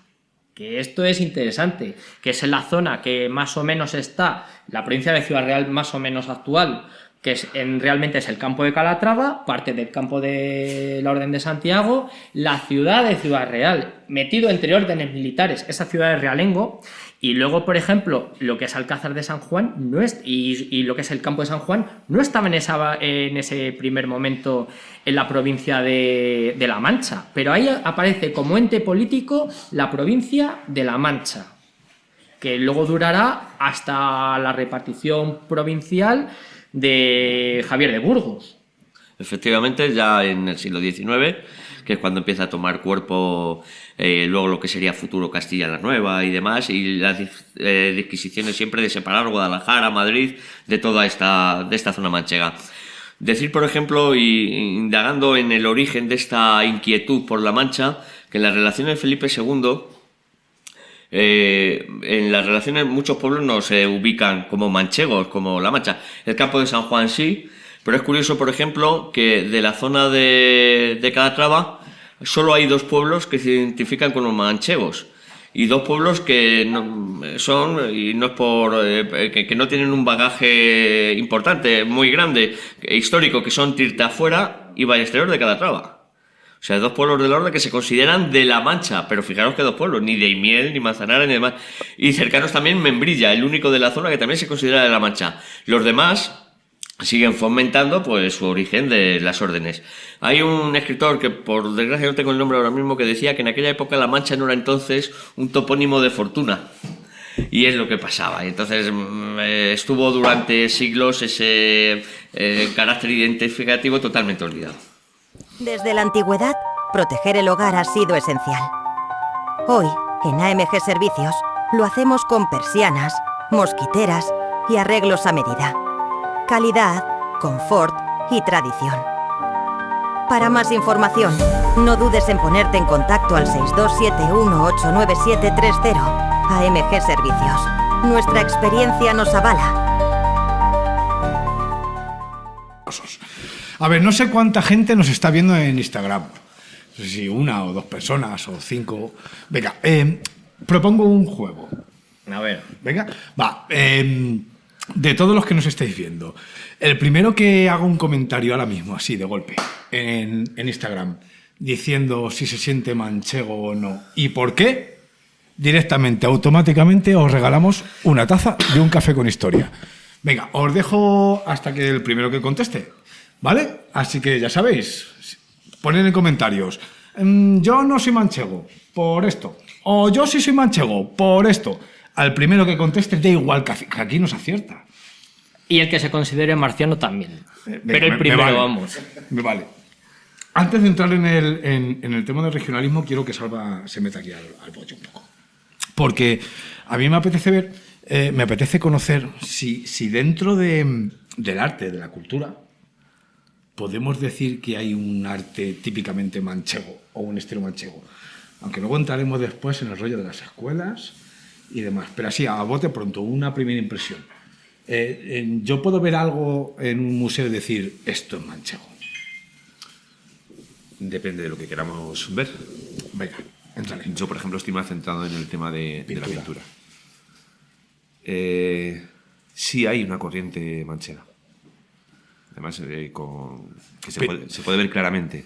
Que esto es interesante, que es en la zona que más o menos está la provincia de Ciudad Real más o menos actual, que realmente es el campo de Calatrava, parte del campo de la Orden de Santiago, la ciudad de Ciudad Real, metido entre órdenes militares, esa ciudad de Realengo, y luego, por ejemplo, lo que es Alcázar de San Juan y lo que es el campo de San Juan no estaba en ese primer momento en la provincia de La Mancha, pero ahí aparece como ente político la provincia de La Mancha, que luego durará hasta la repartición provincial de Javier de Burgos.
Efectivamente, ya en el siglo XIX, que es cuando empieza a tomar cuerpo luego lo que sería futuro Castilla la Nueva y demás, y las disquisiciones siempre de separar Guadalajara, Madrid, de toda esta zona manchega. Decir, por ejemplo, indagando en el origen de esta inquietud por La Mancha, que en las relaciones de Felipe II, en las relaciones muchos pueblos no se ubican como manchegos, como La Mancha. El campo de San Juan sí, pero es curioso, por ejemplo, que de la zona de Calatrava solo hay 2 pueblos que se identifican como manchegos y 2 pueblos que no son, y no es por que no tienen un bagaje importante, muy grande, histórico, que son Tirtafuera y Ballesteros de Calatrava. O sea, 2 pueblos del orden que se consideran de La Mancha, pero fijaros que 2 pueblos, ni Daimiel, ni Manzanares, ni demás. Y cercanos también Membrilla, el único de la zona que también se considera de La Mancha. Los demás siguen fomentando pues su origen de las órdenes. Hay un escritor que por desgracia no tengo el nombre ahora mismo, que decía que en aquella época La Mancha no era entonces un topónimo de fortuna. Y es lo que pasaba. Y entonces estuvo durante siglos ese carácter identificativo totalmente olvidado.
Desde la antigüedad, proteger el hogar ha sido esencial. Hoy, en AMG Servicios, lo hacemos con persianas, mosquiteras y arreglos a medida. Calidad, confort y tradición. Para más información, no dudes en ponerte en contacto al 627189730. AMG Servicios. Nuestra experiencia nos avala.
A ver, no sé cuánta gente nos está viendo en Instagram. No sé si 1 o 2 personas o 5. Venga, propongo un juego.
A ver.
Venga, va. De todos los que nos estáis viendo, el primero que haga un comentario ahora mismo, así de golpe, en Instagram, diciendo si se siente manchego o no y por qué, directamente, automáticamente os regalamos una taza de un café con historia. Venga, os dejo hasta que el primero que conteste, ¿vale? Así que ya sabéis, poned en comentarios, yo no soy manchego, por esto, o yo sí soy manchego, por esto. Al primero que conteste, da igual, que aquí nos acierta.
Y el que se considere marciano también. Pero el primero, vamos.
Me vale. Antes de entrar en el tema del regionalismo, quiero que Salva se meta aquí al bollo un poco. Porque a mí me apetece conocer si dentro del arte, de la cultura, podemos decir que hay un arte típicamente manchego o un estilo manchego. Aunque luego entraremos después en el rollo de las escuelas y demás. Pero así, a bote pronto, una primera impresión. Yo puedo ver algo en un museo y decir, esto es manchego.
Depende de lo que queramos ver.
Venga, entrale.
Yo, por ejemplo, estoy más centrado en el tema de la pintura. Sí hay una corriente manchega. Además, que se puede ver claramente.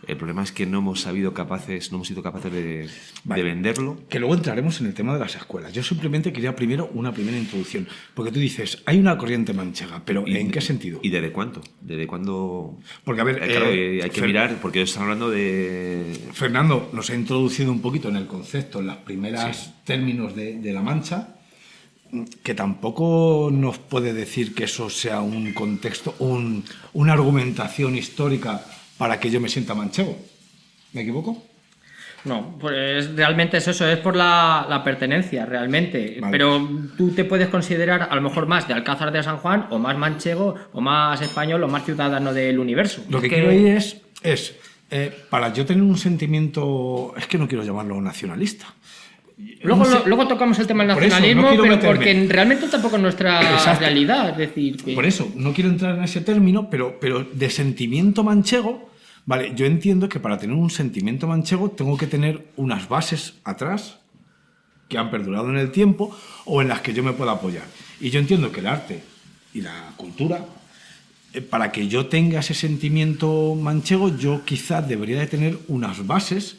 El problema es que no hemos sido capaces de venderlo.
Que luego entraremos en el tema de las escuelas. Yo simplemente quería primero una primera introducción. Porque tú dices, hay una corriente manchega, pero ¿en qué sentido?
¿Y desde cuánto? ¿Desde cuándo?
Porque, a ver,
claro, hay que mirar, porque están hablando de...
Fernando nos ha introducido un poquito en el concepto, en los primeros términos de la Mancha, que tampoco nos puede decir que eso sea un contexto, una argumentación histórica para que yo me sienta manchego. ¿Me equivoco?
No, pues realmente es eso, es por la pertenencia, realmente.
Vale.
Pero tú te puedes considerar a lo mejor más de Alcázar de San Juan, o más manchego, o más español, o más ciudadano del universo.
Lo que quiero ir es para yo tener un sentimiento, es que no quiero llamarlo nacionalista.
Luego tocamos el tema del
Por eso,
nacionalismo,
no quiero
pero
meterme.
porque realmente tampoco es nuestra
Exacto.
realidad. Es decir, que...
Por eso, no quiero entrar en ese término, pero de sentimiento manchego, vale, yo entiendo que para tener un sentimiento manchego tengo que tener unas bases atrás que han perdurado en el tiempo o en las que yo me pueda apoyar. Y yo entiendo que el arte y la cultura, para que yo tenga ese sentimiento manchego, yo quizás debería de tener unas bases,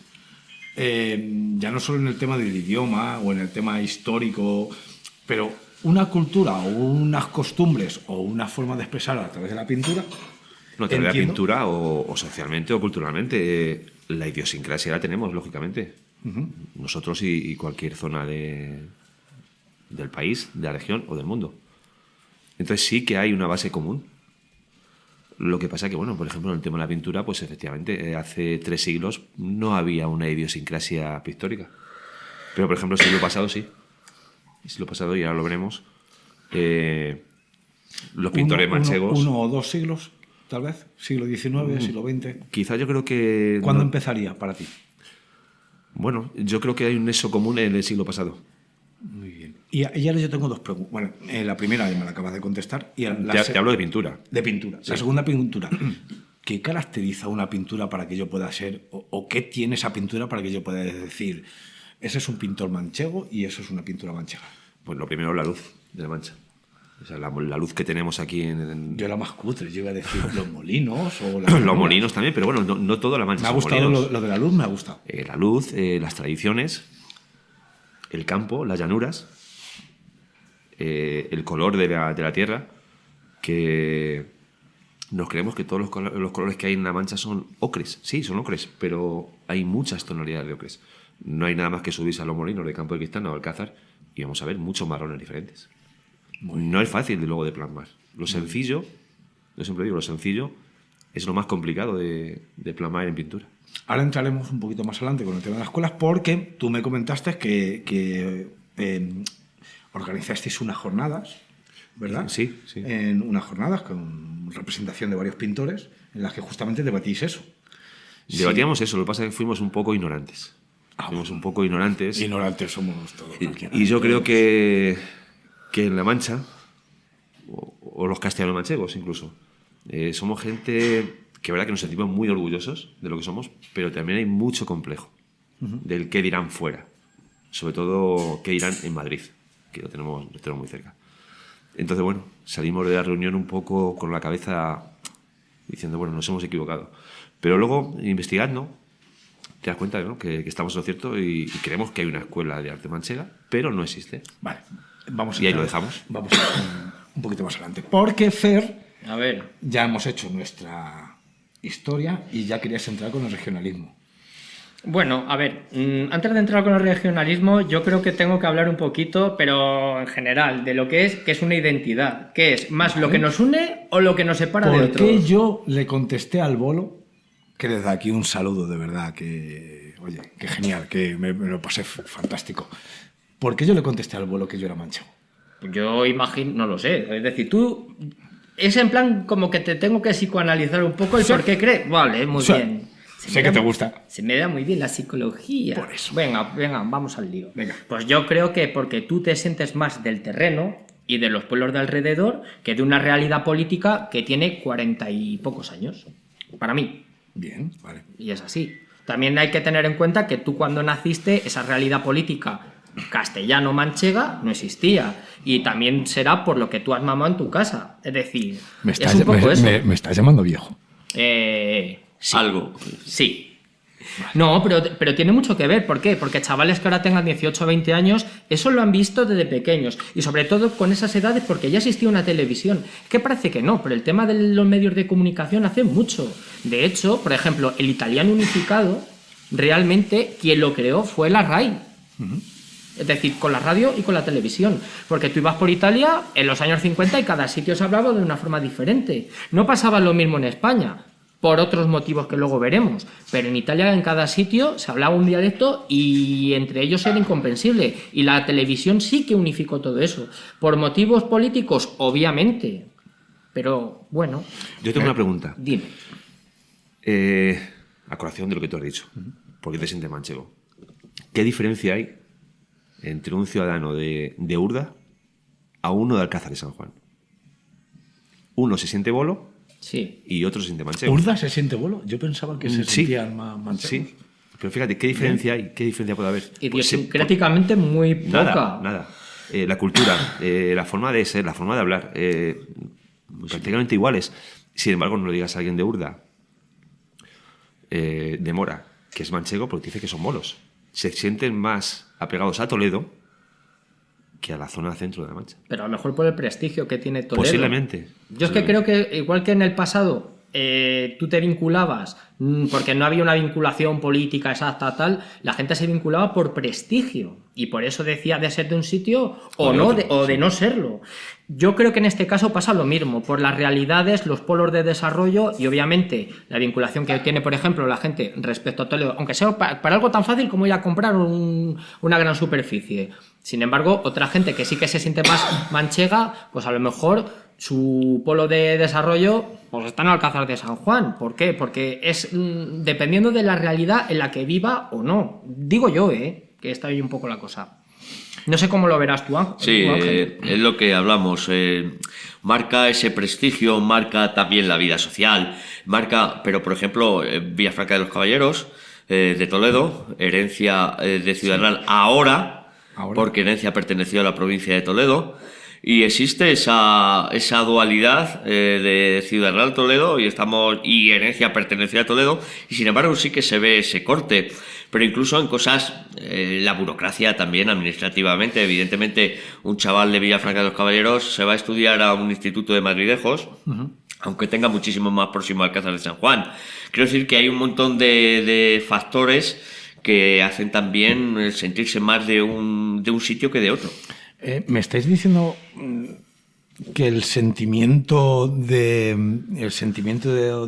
ya no solo en el tema del idioma o en el tema histórico, pero una cultura o unas costumbres o una forma de expresar a través de la pintura.
No, a través de la pintura o socialmente o culturalmente. La idiosincrasia la tenemos, lógicamente. Nosotros y cualquier zona del país, de la región o del mundo. Entonces sí que hay una base común. Lo que pasa que, bueno, por ejemplo, en el tema de la pintura, pues efectivamente, hace 3 siglos no había una idiosincrasia pictórica. Pero, por ejemplo, el siglo pasado sí. El siglo pasado, y ahora lo veremos, los pintores manchegos...
Uno o 2 siglos, tal vez. Siglo XIX, siglo XX.
Quizá yo creo que...
¿Cuándo empezaría para ti?
Bueno, yo creo que hay un nexo común en el siglo pasado.
Muy bien. Y ahora yo tengo 2 preguntas. Bueno, la primera ya me la acabas de contestar. Y
Te hablo de pintura.
De pintura. Sí. La segunda pintura. ¿Qué caracteriza una pintura para que yo pueda ser, o qué tiene esa pintura para que yo pueda decir, ese es un pintor manchego y eso es una pintura manchega?
Pues lo primero, la luz de la Mancha. O sea, la luz que tenemos aquí en...
Yo la más cutre, yo iba a decir los molinos o
los molinos también, pero bueno, no toda la Mancha.
Me ha gustado lo de la luz, me ha gustado.
La luz, las tradiciones, el campo, las llanuras, el color de la tierra, que nos creemos que todos los colores que hay en la Mancha son ocres. Sí, son ocres, pero hay muchas tonalidades de ocres. No hay nada más que subirse a los molinos de Campo de Cristán o Alcázar y vamos a ver muchos marrones diferentes. No es fácil de luego de plasmar. Lo sencillo, yo siempre digo, lo sencillo es lo más complicado de plasmar en pintura.
Ahora entraremos un poquito más adelante con el tema de las escuelas, porque tú me comentaste que organizasteis unas jornadas, ¿verdad?
Sí.
En unas jornadas con representación de varios pintores, en las que justamente debatís eso.
Debatíamos eso, lo que pasa es que fuimos un poco ignorantes. Fuimos un poco ignorantes.
Ignorantes somos todos.
Y yo creo que en La Mancha, o los castellano-manchegos incluso, somos gente que verdad que nos sentimos muy orgullosos de lo que somos, pero también hay mucho complejo del qué dirán fuera. Sobre todo qué dirán en Madrid, que lo tenemos muy cerca. Entonces, bueno, salimos de la reunión un poco con la cabeza diciendo, bueno, nos hemos equivocado. Pero luego, investigando, te das cuenta, ¿no?, que estamos en lo cierto y creemos que hay una escuela de arte manchega, pero no existe.
Vale.
Y ahí lo dejamos.
Vamos a ir un poquito más adelante. Porque, Fer,
A ver,
ya hemos hecho nuestra historia y ya querías entrar con el regionalismo.
bueno, a ver, antes de entrar con el regionalismo, yo creo que tengo que hablar un poquito, pero en general, de lo que es una identidad. ¿Qué es? ¿Más lo que nos une o lo que nos separa de
¿Por
otros?
qué yo le contesté al bolo? Que desde aquí un saludo, de verdad, que, oye, qué genial, que me lo pasé fantástico. ¿Por qué yo le contesté al bolo que yo era manchego?
Yo imagino, no lo sé. Es decir, tú Es en plan como que te tengo que psicoanalizar un poco el por qué crees. Vale, muy bien.
Sé que te gusta.
Se me da muy bien la psicología.
Por eso.
Venga, vamos al lío.
Venga.
Pues yo creo que porque tú te sientes más del terreno y de los pueblos de alrededor que de una realidad política que tiene 40 y pocos años. Para mí.
Bien, vale.
Y es así. También hay que tener en cuenta que tú cuando naciste, esa realidad política castellano-manchega no existía. Y también será por lo que tú has mamado en tu casa. Es decir, es un poco eso.
Me estás llamando viejo.
Sí.
Algo.
Sí. No, pero tiene mucho que ver. ¿Por qué? Porque chavales que ahora tengan 18 o 20 años, eso lo han visto desde pequeños. Y sobre todo con esas edades porque ya existía una televisión. Que parece que no, pero el tema de los medios de comunicación hace mucho. De hecho, por ejemplo, el italiano unificado, realmente quien lo creó fue la RAI. Es decir, con la radio y con la televisión. Porque tú ibas por Italia en los años 50 y cada sitio se hablaba de una forma diferente. No pasaba lo mismo en España, por otros motivos que luego veremos. Pero en Italia, en cada sitio, se hablaba un dialecto y entre ellos era incomprensible. Y la televisión sí que unificó todo eso. Por motivos políticos, obviamente. Pero, bueno.
Yo tengo una pregunta.
Dime.
A colación de lo que tú has dicho. ¿Por qué te sientes manchego? ¿Qué diferencia hay entre un ciudadano de Urda a uno de Alcázar de San Juan? Uno se siente bolo
Sí.
y otro se siente manchego.
¿Urda se siente bolo? Yo pensaba que se sentían más manchegos.
Sí, pero fíjate, ¿qué diferencia hay? ¿Qué diferencia puede haber?
Idiosincráticamente muy poca.
Nada. La cultura, la forma de ser, la forma de hablar, prácticamente iguales. Sin embargo, no lo digas a alguien de Urda, de Mora, que es manchego, porque dice que son bolos. Se sienten más apegados a Toledo que a la zona centro de la Mancha.
Pero a lo mejor por el prestigio que tiene Toledo.
Posiblemente.
Yo es que creo que, igual que en el pasado, tú te vinculabas, porque no había una vinculación política exacta, tal, la gente se vinculaba por prestigio. Y por eso decía de ser de un sitio o no, de no serlo. Yo creo que en este caso pasa lo mismo, por las realidades, los polos de desarrollo y obviamente la vinculación que tiene, por ejemplo, la gente respecto a Toledo, aunque sea para algo tan fácil como ir a comprar una gran superficie. Sin embargo, otra gente que sí que se siente más manchega, pues a lo mejor su polo de desarrollo pues está en Alcázar de San Juan. ¿Por qué? Porque es dependiendo de la realidad en la que viva o no. Digo yo, que está ahí un poco la cosa. No sé cómo lo verás tú, Ángel.
Sí, es lo que hablamos. Marca ese prestigio, marca también la vida social, pero por ejemplo, Villafranca de los Caballeros, de Toledo, herencia de Ciudad Real ahora, porque herencia perteneció a la provincia de Toledo. Y existe esa dualidad de Ciudad Real Toledo y herencia perteneció a Toledo, y sin embargo sí que se ve ese corte. Pero incluso en cosas, la burocracia también administrativamente, evidentemente un chaval de Villafranca de los Caballeros se va a estudiar a un instituto de Madridejos, aunque tenga muchísimo más próximo al Alcázar de San Juan. Quiero decir que hay un montón de factores que hacen también sentirse más de un sitio que de otro.
¿Me estáis diciendo que el sentimiento de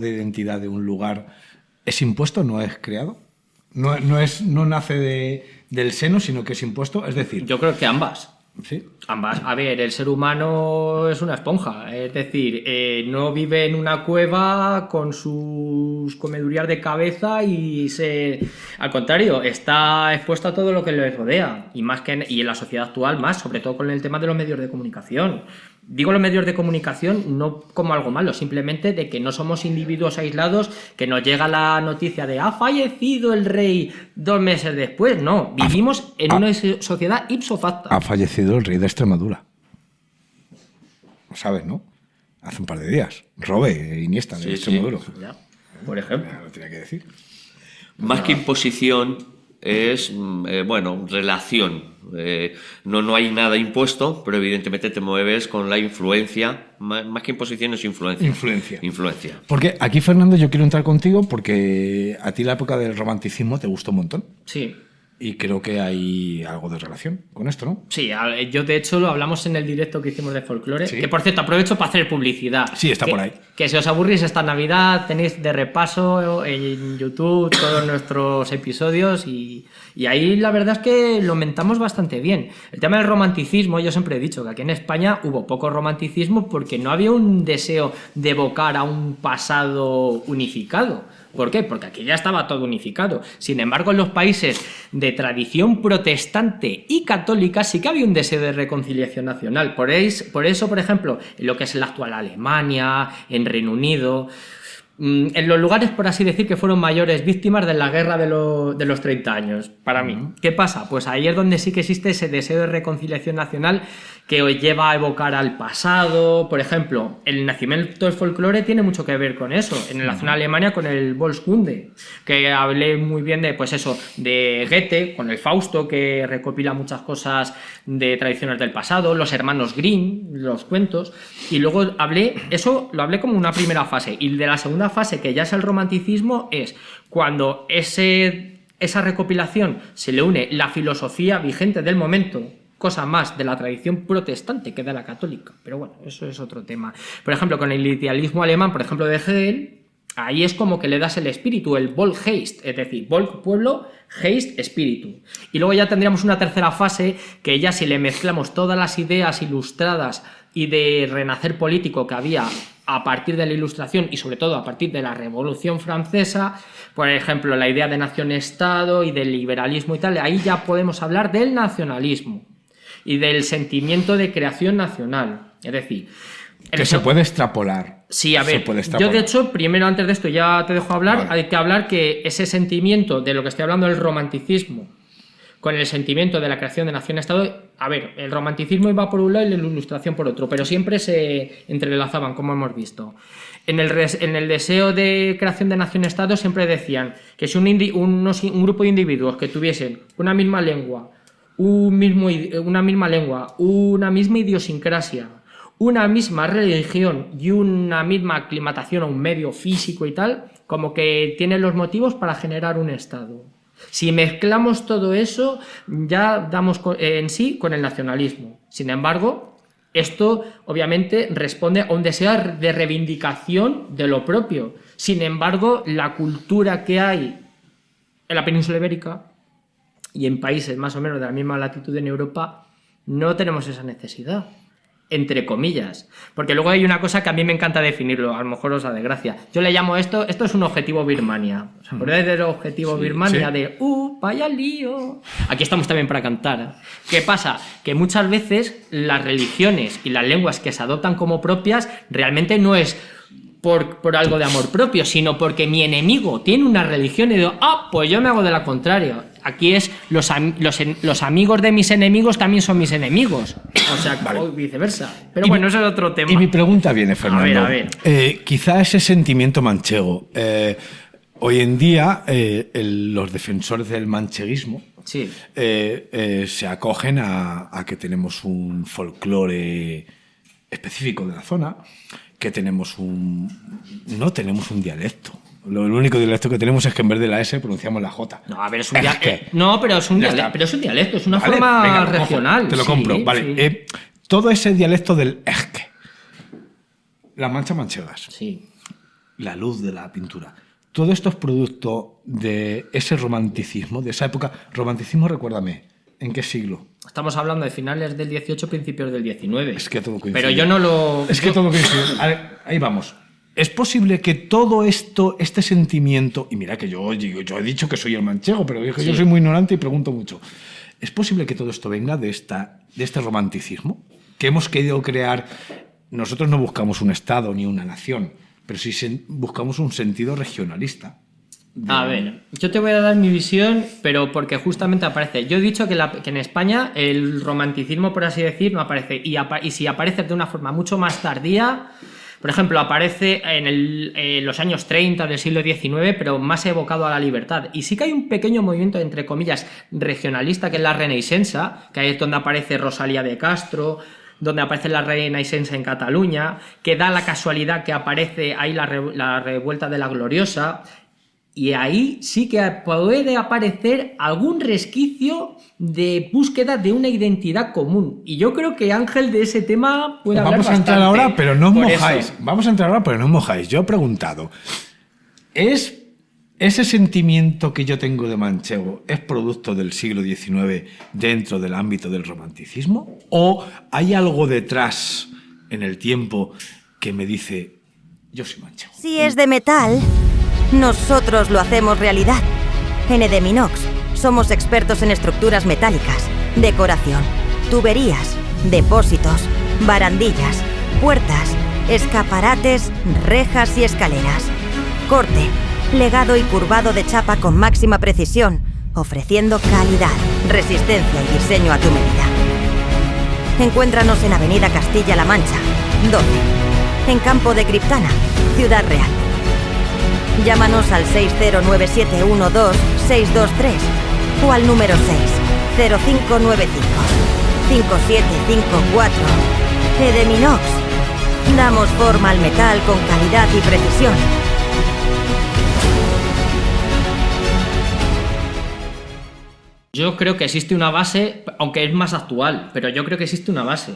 identidad de un lugar es impuesto, no es creado? No nace del seno, sino que es impuesto. Es decir,
yo creo que ambas.
¿Sí?
Ambas. A ver, el ser humano es una esponja. Es decir, no vive en una cueva con sus comedurías de cabeza al contrario, está expuesto a todo lo que le rodea. Y en la sociedad actual más, sobre todo con el tema de los medios de comunicación. Digo los medios de comunicación no como algo malo, simplemente de que no somos individuos aislados, que nos llega la noticia de ha fallecido el rey 2 meses después. No, vivimos en una sociedad ipso facto.
Ha fallecido el rey de Extremadura. Lo sabes, ¿no? Hace un par de días. Robe Iniesta de Extremadura.
Ya, por ejemplo.
Lo tenía que decir.
Más que imposición es, relación. No hay nada impuesto, pero evidentemente te mueves con la influencia. Más que imposición es influencia. Influencia.
Porque aquí, Fernando, yo quiero entrar contigo porque a ti la época del romanticismo te gustó un montón.
Sí.
Y creo que hay algo de relación con esto, ¿no?
Sí, yo de hecho lo hablamos en el directo que hicimos de folclore,
Sí.
que por cierto aprovecho para hacer publicidad.
Sí, está por ahí.
Que si os aburrís esta Navidad tenéis de repaso en YouTube todos nuestros episodios y ahí la verdad es que lo mentamos bastante bien. El tema del romanticismo, yo siempre he dicho que aquí en España hubo poco romanticismo porque no había un deseo de evocar a un pasado unificado. ¿Por qué? Porque aquí ya estaba todo unificado. Sin embargo, en los países de tradición protestante y católica sí que había un deseo de reconciliación nacional. Por eso, por ejemplo, en lo que es la actual Alemania, en Reino Unido, en los lugares, por así decir, que fueron mayores víctimas de la guerra de los 30 años, para mí. ¿Qué pasa? Pues ahí es donde sí que existe ese deseo de reconciliación nacional que os lleva a evocar al pasado. Por ejemplo, el nacimiento del folclore tiene mucho que ver con eso. En la zona de Alemania con el Volkskunde, que hablé muy bien de, pues eso, de Goethe, con el Fausto, que recopila muchas cosas de tradiciones del pasado, los hermanos Grimm, los cuentos, y luego lo hablé como una primera fase, y de la segunda fase, que ya es el romanticismo, es cuando esa recopilación se le une la filosofía vigente del momento, cosa más de la tradición protestante que de la católica, pero bueno, eso es otro tema. Por ejemplo, con el idealismo alemán, por ejemplo, de Hegel, ahí es como que le das el espíritu, el Volksgeist, es decir, Volk, pueblo, Geist, espíritu. Y luego ya tendríamos una tercera fase, que ya si le mezclamos todas las ideas ilustradas y de renacer político que había a partir de la Ilustración y sobre todo a partir de la Revolución Francesa, por ejemplo, la idea de nación-estado y del liberalismo y tal, ahí ya podemos hablar del nacionalismo y del sentimiento de creación nacional. Es decir,
Que se puede extrapolar.
Sí, a ver,
puede
yo
extrapolar.
de hecho, primero antes de esto ya te dejo hablar,
Vale.
hay que hablar que ese sentimiento de lo que estoy hablando del romanticismo con el sentimiento de la creación de nación-estado, a ver, el romanticismo iba por un lado y la Ilustración por otro, pero siempre se entrelazaban, como hemos visto. En el deseo de creación de nación-estado siempre decían que si un grupo de individuos que tuviesen una misma lengua, una misma idiosincrasia, una misma religión y una misma aclimatación a un medio físico y tal, como que tienen los motivos para generar un Estado. Si mezclamos todo eso, ya damos en sí con el nacionalismo. Sin embargo, esto obviamente responde a un deseo de reivindicación de lo propio. Sin embargo, la cultura que hay en la península ibérica y en países más o menos de la misma latitud en Europa, no tenemos esa necesidad, entre comillas. Porque luego hay una cosa que a mí me encanta definirlo, a lo mejor os da de gracia. Yo le llamo esto es un objetivo Birmania. ¿Os acordáis del objetivo Birmania?
sí.
De vaya lío! Aquí estamos también para cantar. ¿Qué pasa? Que muchas veces las religiones y las lenguas que se adoptan como propias realmente no es por algo de amor propio, sino porque mi enemigo tiene una religión y digo, pues yo me hago de la contraria. Aquí es los amigos de mis enemigos también son mis enemigos. O sea, o viceversa. Pero bueno, eso es otro tema.
Y mi pregunta viene, Fernando.
A ver.
Quizá ese sentimiento manchego. Hoy en día, los defensores del mancheguismo
Sí.
se acogen a que tenemos un folclore específico de la zona, que no tenemos un dialecto. El único dialecto que tenemos es que en vez de la S pronunciamos la J.
No, a ver, es un
Es que-
dialecto. No, pero es un
Ya
dialecto.
está.
Pero es un dialecto, es una
Vale,
forma
venga, ojo,
regional.
te lo
Sí,
compro. Vale.
sí.
Todo ese dialecto del esque, las manchas manchegas,
Sí.
la luz de la pintura. Todo esto es producto de ese romanticismo, de esa época. Romanticismo, recuérdame, ¿en qué siglo?
Estamos hablando de finales del 18, principios del 19.
Es que todo coincide.
Pero yo no lo...
Es que todo coincide. A ver, ahí vamos. Es posible que todo esto, este sentimiento, y mira que yo he dicho que soy el manchego, pero es que yo soy muy ignorante y pregunto mucho. ¿Es posible que todo esto venga de este romanticismo que hemos querido crear? Nosotros no buscamos un Estado ni una nación, pero sí buscamos un sentido regionalista.
A ver, yo te voy a dar mi visión, pero porque justamente aparece. Yo he dicho que en España el romanticismo, por así decir, no aparece. Y si aparece de una forma mucho más tardía, por ejemplo, aparece en los años 30 del siglo XIX, pero más evocado a la libertad. Y sí que hay un pequeño movimiento, entre comillas, regionalista, que es la Renaixença, que ahí es donde aparece Rosalía de Castro, donde aparece la Renaixença en Cataluña, que da la casualidad que aparece ahí la revuelta de la Gloriosa. Y ahí sí que puede aparecer algún resquicio de búsqueda de una identidad común. Y yo creo que Ángel de ese tema puede hablar
Vamos a entrar
bastante.
ahora, pero no os
Por
mojáis.
eso.
Vamos a entrar ahora, pero no os mojáis. Yo he preguntado, ¿es ese sentimiento que yo tengo de manchego es producto del siglo XIX dentro del ámbito del romanticismo? ¿O hay algo detrás en el tiempo que me dice, yo soy manchego?
Si es de metal, nosotros lo hacemos realidad. En Edeminox somos expertos en estructuras metálicas, decoración, tuberías, depósitos, barandillas, puertas, escaparates, rejas y escaleras. Corte, plegado y curvado de chapa con máxima precisión, ofreciendo calidad, resistencia y diseño a tu medida. Encuéntranos en Avenida Castilla-La Mancha, 12, en Campo de Criptana, Ciudad Real. Llámanos al 609712623 o al número 60595-5754. Edeminox. Damos forma al metal con calidad y precisión.
Yo creo que existe una base, aunque es más actual, pero yo creo que existe una base.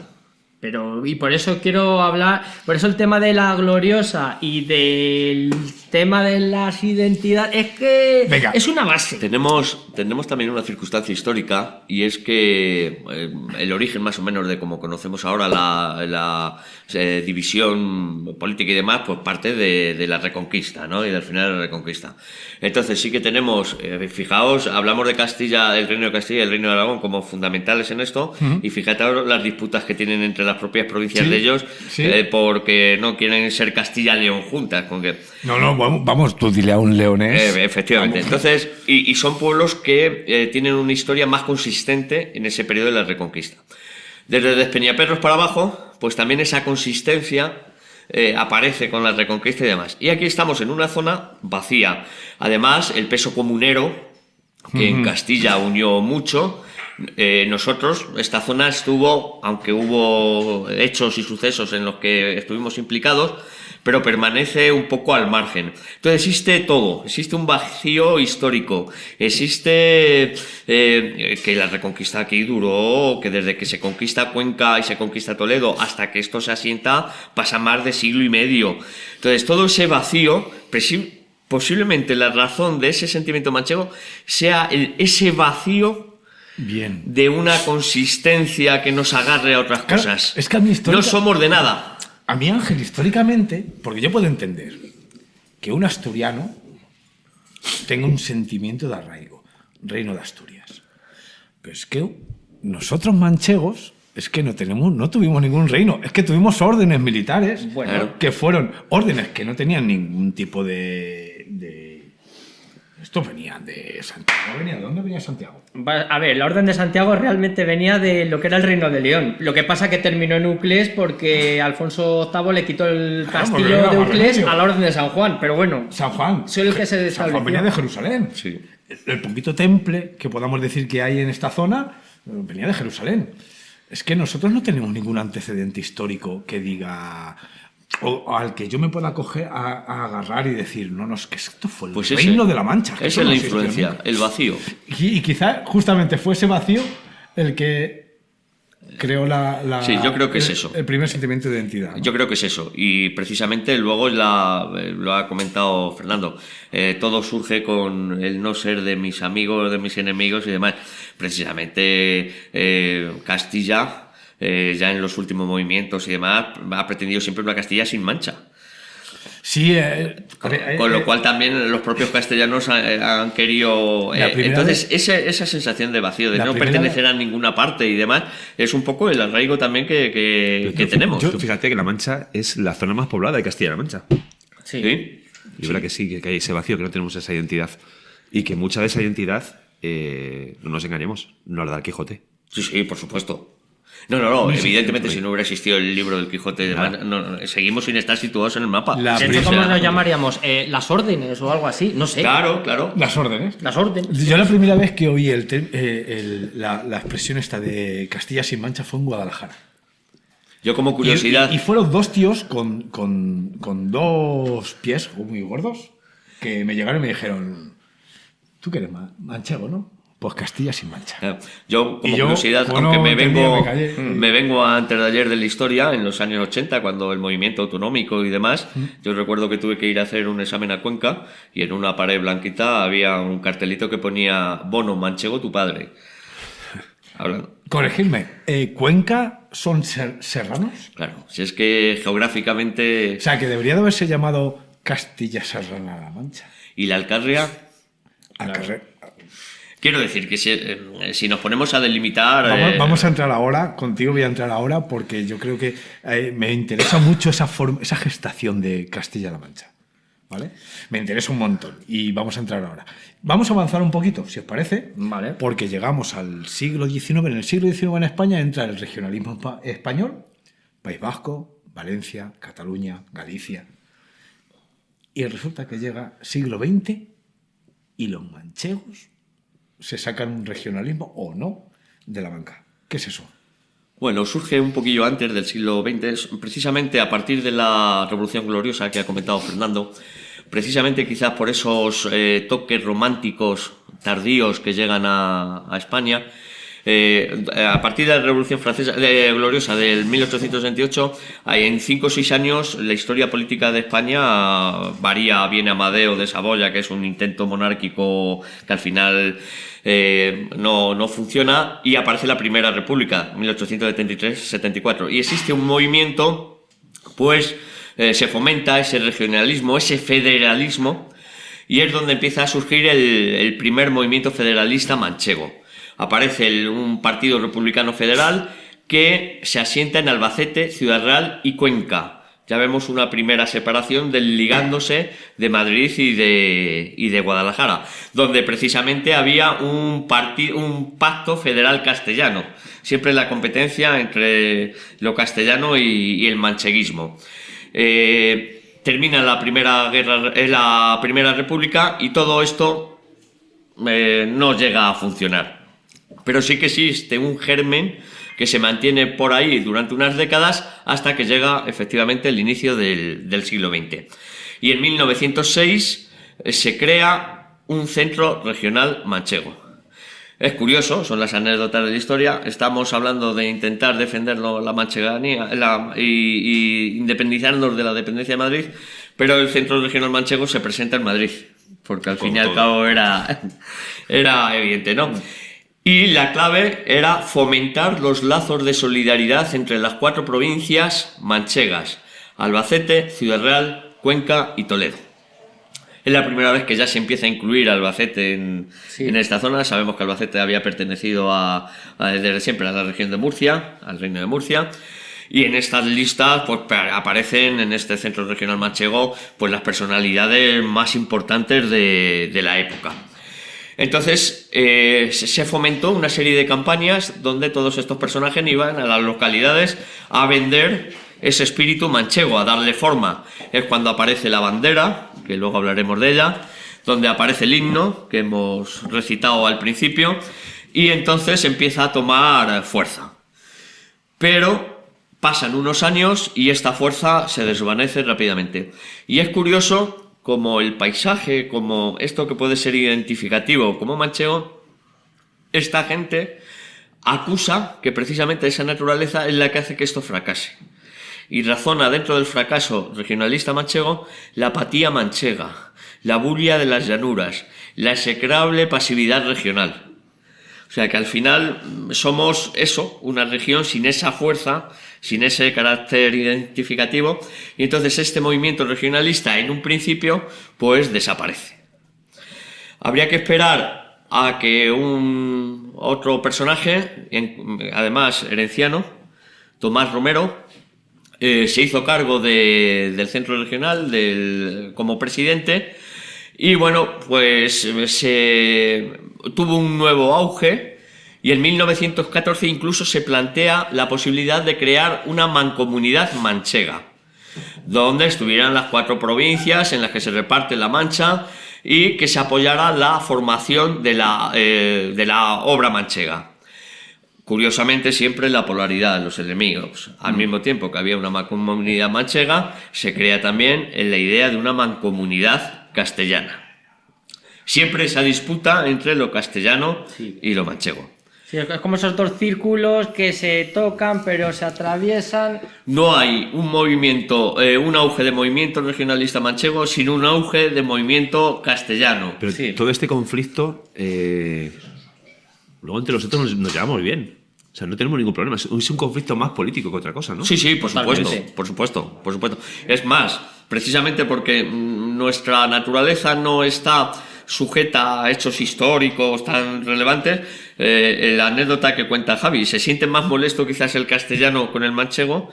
Y por eso quiero hablar, por eso el tema de la gloriosa y del tema de las identidades, es que
Venga.
es una base.
Tenemos también una circunstancia histórica, y es que el origen más o menos de como conocemos ahora la división política y demás, pues parte de la Reconquista, ¿no? Y del final de la Reconquista. Entonces sí que tenemos, fijaos, hablamos de Castilla, el Reino de Castilla y el Reino de Aragón como fundamentales en esto, y fíjate ahora las disputas que tienen entre las propias provincias de ellos, porque no quieren ser Castilla y León juntas, con que...
No, vamos, tú dile a un leonés.
Efectivamente.
Vamos.
Entonces, y son pueblos que tienen una historia más consistente en ese periodo de la Reconquista. Desde Despeñaperros para abajo, pues también esa consistencia aparece con la Reconquista y demás. Y aquí estamos en una zona vacía. Además, el peso comunero, que en Castilla unió mucho, nosotros, esta zona estuvo, aunque hubo hechos y sucesos en los que estuvimos implicados, pero permanece un poco al margen. Entonces existe todo, existe un vacío histórico, existe que la Reconquista aquí duró, que desde que se conquista Cuenca y se conquista Toledo hasta que esto se asienta pasa más de siglo y medio. Entonces todo ese vacío, posiblemente la razón de ese sentimiento manchego sea ese vacío
Bien.
de una consistencia que nos agarre a otras
Claro,
cosas.
es que a mí
No somos de nada.
A mí, Ángel, históricamente, porque yo puedo entender que un asturiano tenga un sentimiento de arraigo, Reino de Asturias. Pero es que nosotros manchegos, es que no tuvimos ningún reino, es que tuvimos órdenes militares,
Bueno.
que fueron órdenes que no tenían ningún tipo de... Esto venía de Santiago. ¿De dónde venía Santiago?
A ver, la Orden de Santiago realmente venía de lo que era el Reino de León. Lo que pasa que terminó en Uclés porque Alfonso VIII le quitó el castillo de Uclés a la Orden de San Juan. Pero bueno,
San Juan.
soy el que se
San Juan venía de Jerusalén.
Sí.
El poquito temple que podamos decir que hay en esta zona venía de Jerusalén. Es que nosotros no tenemos ningún antecedente histórico que diga... O al que yo me pueda coger a agarrar y decir, no, es que esto fue el reino de la Mancha.
Esa es la influencia, el vacío.
Y quizá justamente fue ese vacío el que creó
Sí, yo creo que es eso.
El primer sentimiento de identidad, ¿no?
Yo creo que es eso. Y precisamente luego lo ha comentado Fernando. Todo surge con el no ser de mis amigos, de mis enemigos y demás. Precisamente Castilla... ya en los últimos movimientos y demás, ha pretendido siempre una Castilla sin mancha.
Sí,
Con lo cual también los propios castellanos han querido... entonces, esa sensación de vacío, de no pertenecer a ninguna parte y demás, es un poco el arraigo también que tenemos.
Tú fíjate que La Mancha es la zona más poblada de Castilla-La Mancha.
Sí.
Y verdad que sí, que hay ese vacío, que no tenemos esa identidad. Y que mucha de esa identidad, no nos engañemos, nos la da el Quijote.
Sí, por supuesto. No, evidentemente si no hubiera existido el libro del Quijote, seguimos sin estar situados en el mapa.
De hecho, ¿cómo nos llamaríamos? ¿Las órdenes o algo así? No sé.
Claro.
Las órdenes.
Las órdenes.
Yo la primera vez que oí la expresión esta de Castilla sin mancha fue en Guadalajara.
Yo como curiosidad...
Y fueron dos tíos con dos pies muy gordos. que me llegaron y me dijeron, tú que eres manchego, ¿no? Pues Castilla sin mancha.
Yo, como
Y yo,
curiosidad,
como
aunque
no
me
entendía,
vengo,
me callé.
me vengo antes de ayer de la historia, en los años 80, cuando el movimiento autonómico y demás, yo recuerdo que tuve que ir a hacer un examen a Cuenca y en una pared blanquita había un cartelito que ponía Bono, manchego tu padre. Hablando.
Corregidme, ¿Cuenca son serranos?
Claro, si es que geográficamente...
O sea, que debería de haberse llamado Castilla Serrana-La Mancha.
Y la Alcarria... Quiero decir que si nos ponemos a delimitar...
Vamos a entrar ahora, contigo voy a entrar ahora porque yo creo que me interesa mucho esa gestación de Castilla-La Mancha. ¿Vale? Me interesa un montón y vamos a entrar ahora. Vamos a avanzar un poquito, si os parece,
Vale.
porque llegamos al siglo XIX. En el siglo XIX en España entra el regionalismo español, País Vasco, Valencia, Cataluña, Galicia. Y resulta que llega siglo XX y los manchegos se sacan un regionalismo o no de la banca. ¿Qué es eso?
Bueno, surge un poquillo antes del siglo XX, precisamente a partir de la Revolución Gloriosa que ha comentado Fernando, precisamente quizás por esos toques románticos tardíos que llegan a España. A partir de la Revolución Francesa Gloriosa del 1828, en 5 o 6 años la historia política de España varía. Viene Amadeo de Saboya, que es un intento monárquico que al final no funciona, y aparece la Primera República, 1873-74, y existe un movimiento, pues se fomenta ese regionalismo, ese federalismo, y es donde empieza a surgir el primer movimiento federalista manchego. Aparece un partido republicano federal que se asienta en Albacete, Ciudad Real y Cuenca. Ya vemos una primera separación desligándose de Madrid y de Guadalajara, donde precisamente había un pacto federal castellano, siempre la competencia entre lo castellano y el mancheguismo. Termina la Primera República y todo esto no llega a funcionar. Pero sí que existe un germen que se mantiene por ahí durante unas décadas hasta que llega efectivamente el inicio del siglo XX. Y en 1906 se crea un centro regional manchego. Es curioso, son las anécdotas de la historia. Estamos hablando de intentar defender la mancheganía y independizarnos de la dependencia de Madrid, pero el centro regional manchego se presenta en Madrid, porque al fin y al cabo era evidente, ¿no? Y la clave era fomentar los lazos de solidaridad entre las 4 provincias manchegas: Albacete, Ciudad Real, Cuenca y Toledo. Es la primera vez que ya se empieza a incluir Albacete en esta zona. Sabemos que Albacete había pertenecido desde siempre a la región de Murcia, al reino de Murcia. Y en estas listas pues aparecen en este centro regional manchego pues las personalidades más importantes de la época. Entonces se fomentó una serie de campañas donde todos estos personajes iban a las localidades a vender ese espíritu manchego, a darle forma. Es cuando aparece la bandera, que luego hablaremos de ella, donde aparece el himno que hemos recitado al principio, y entonces empieza a tomar fuerza. Pero pasan unos años y esta fuerza se desvanece rápidamente. Y es curioso como el paisaje, como esto que puede ser identificativo como manchego, esta gente acusa que precisamente esa naturaleza es la que hace que esto fracase. Y razona dentro del fracaso regionalista manchego la apatía manchega, la bulia de las llanuras, la execrable pasividad regional. O sea que al final somos eso, una región sin esa fuerza, sin ese carácter identificativo, y entonces este movimiento regionalista en un principio pues desaparece. Habría que esperar a que otro personaje, además herenciano, Tomás Romero, se hizo cargo del centro regional como presidente, y bueno, pues tuvo un nuevo auge. Y en 1914 incluso se plantea la posibilidad de crear una mancomunidad manchega, donde estuvieran las 4 provincias en las que se reparte la Mancha y que se apoyara la formación de la obra manchega. Curiosamente, siempre la polaridad de los enemigos. Al mismo tiempo que había una mancomunidad manchega, se crea también la idea de una mancomunidad castellana. Siempre esa disputa entre lo castellano
Sí.
y lo manchego.
Sí, es como esos dos círculos que se tocan pero se atraviesan.
No hay un movimiento, un auge de movimiento regionalista manchego sin un auge de movimiento castellano.
Pero
Sí.
todo este conflicto, luego entre nosotros nos llevamos bien. O sea, no tenemos ningún problema. Es un conflicto más político que otra cosa, ¿no?
Sí, sí, por
Totalmente.
supuesto, por supuesto, por supuesto. Es más, precisamente porque nuestra naturaleza no está sujeta a hechos históricos tan relevantes, la anécdota que cuenta Javi, se siente más molesto quizás el castellano con el manchego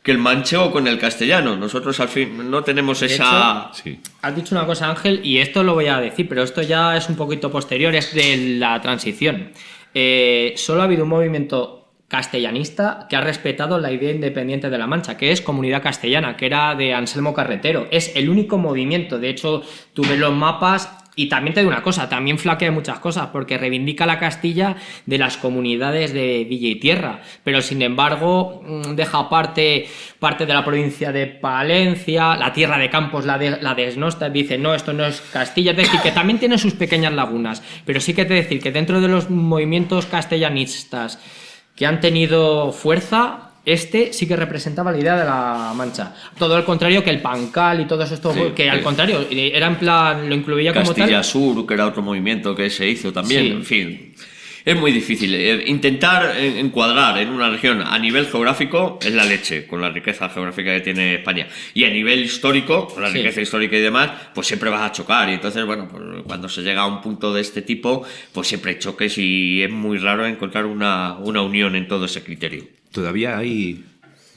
que el manchego con el castellano. Nosotros al fin no tenemos
De
esa...
Sí.
Has dicho una cosa, Ángel, y esto lo voy a decir, pero esto ya es un poquito posterior, es de la transición. Solo ha habido un movimiento castellanista que ha respetado la idea independiente de La Mancha, que es Comunidad Castellana, que era de Anselmo Carretero. Es el único movimiento. De hecho, tú ves los mapas y también te digo una cosa, también flaquea muchas cosas, porque reivindica la Castilla de las comunidades de Villa y Tierra, pero sin embargo deja aparte parte de la provincia de Palencia, la Tierra de Campos la desnosta, dice no, esto no es Castilla, es decir, que también tiene sus pequeñas lagunas, pero sí que te decir que dentro de los movimientos castellanistas que han tenido fuerza, este sí que representaba la idea de La Mancha. Todo al contrario que el Pancal y todo esto,
Sí,
que al
sí.
contrario, era en plan, lo incluía como
Castilla
tal.
Sur, que era otro movimiento que se hizo también,
Sí.
en fin. Es muy difícil. Intentar encuadrar en una región a nivel geográfico es la leche, con la riqueza geográfica que tiene España. Y a nivel histórico, con la
Sí.
riqueza histórica y demás, pues siempre vas a chocar. Y entonces, bueno, pues cuando se llega a un punto de este tipo, pues siempre hay choques y es muy raro encontrar una unión en todo ese criterio.
Todavía hay,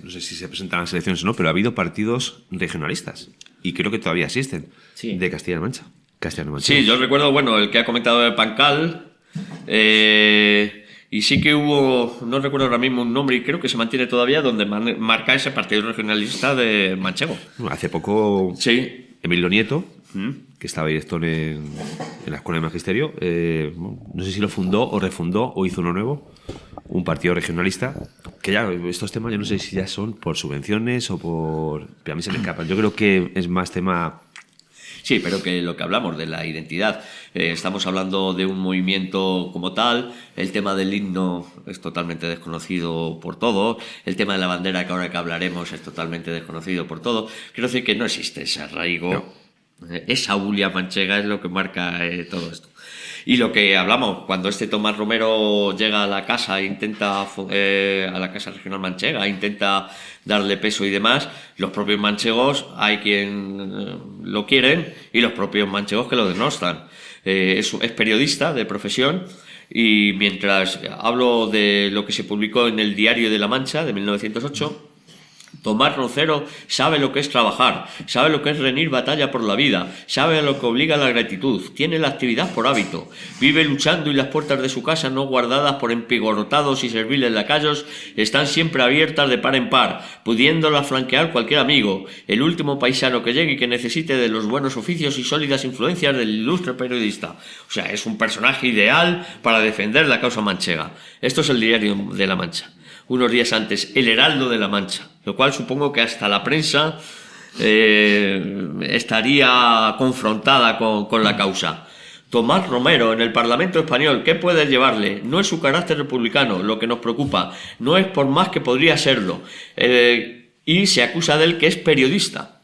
no sé si se presentan las elecciones o no, pero ha habido partidos regionalistas. Y creo que todavía existen.
Sí.
De Castilla-La Mancha. Castilla-La Mancha.
Sí, yo recuerdo, bueno, el que ha comentado de Pancal. Y sí que hubo, no recuerdo ahora mismo un nombre, y creo que se mantiene todavía, donde marca ese partido regionalista de manchego.
Bueno, hace poco,
Sí.
Emilio Nieto, que estaba director en la Escuela de Magisterio, no sé si lo fundó o refundó o hizo uno nuevo, un partido regionalista, que ya estos temas yo no sé si ya son por subvenciones o por... Pero a mí se me escapan. Yo creo que es más tema...
Sí, pero que lo que hablamos de la identidad, estamos hablando de un movimiento como tal, el tema del himno es totalmente desconocido por todos, el tema de la bandera que ahora que hablaremos es totalmente desconocido por todos. Quiero decir que no existe ese arraigo, esa bulia manchega es lo que marca todo esto. Y lo que hablamos, cuando este Tomás Romero llega a la casa, a la casa regional manchega, intenta darle peso y demás, los propios manchegos, hay quien lo quieren y los propios manchegos que lo denostan. Es periodista de profesión y mientras hablo de lo que se publicó en el Diario de la Mancha de 1908, Tomás Rocero sabe lo que es trabajar, sabe lo que es rendir batalla por la vida, sabe a lo que obliga la gratitud, tiene la actividad por hábito, vive luchando y las puertas de su casa, no guardadas por empigorotados y serviles lacayos, están siempre abiertas de par en par, pudiéndolas flanquear cualquier amigo, el último paisano que llegue y que necesite de los buenos oficios y sólidas influencias del ilustre periodista. O sea, es un personaje ideal para defender la causa manchega. Esto es el Diario de la Mancha. Unos días antes, el Heraldo de la Mancha, lo cual supongo que hasta la prensa estaría confrontada con la causa. Tomás Romero en el Parlamento Español, ¿qué puede llevarle? No es su carácter republicano lo que nos preocupa, no es por más que podría serlo, y se acusa de él que es periodista.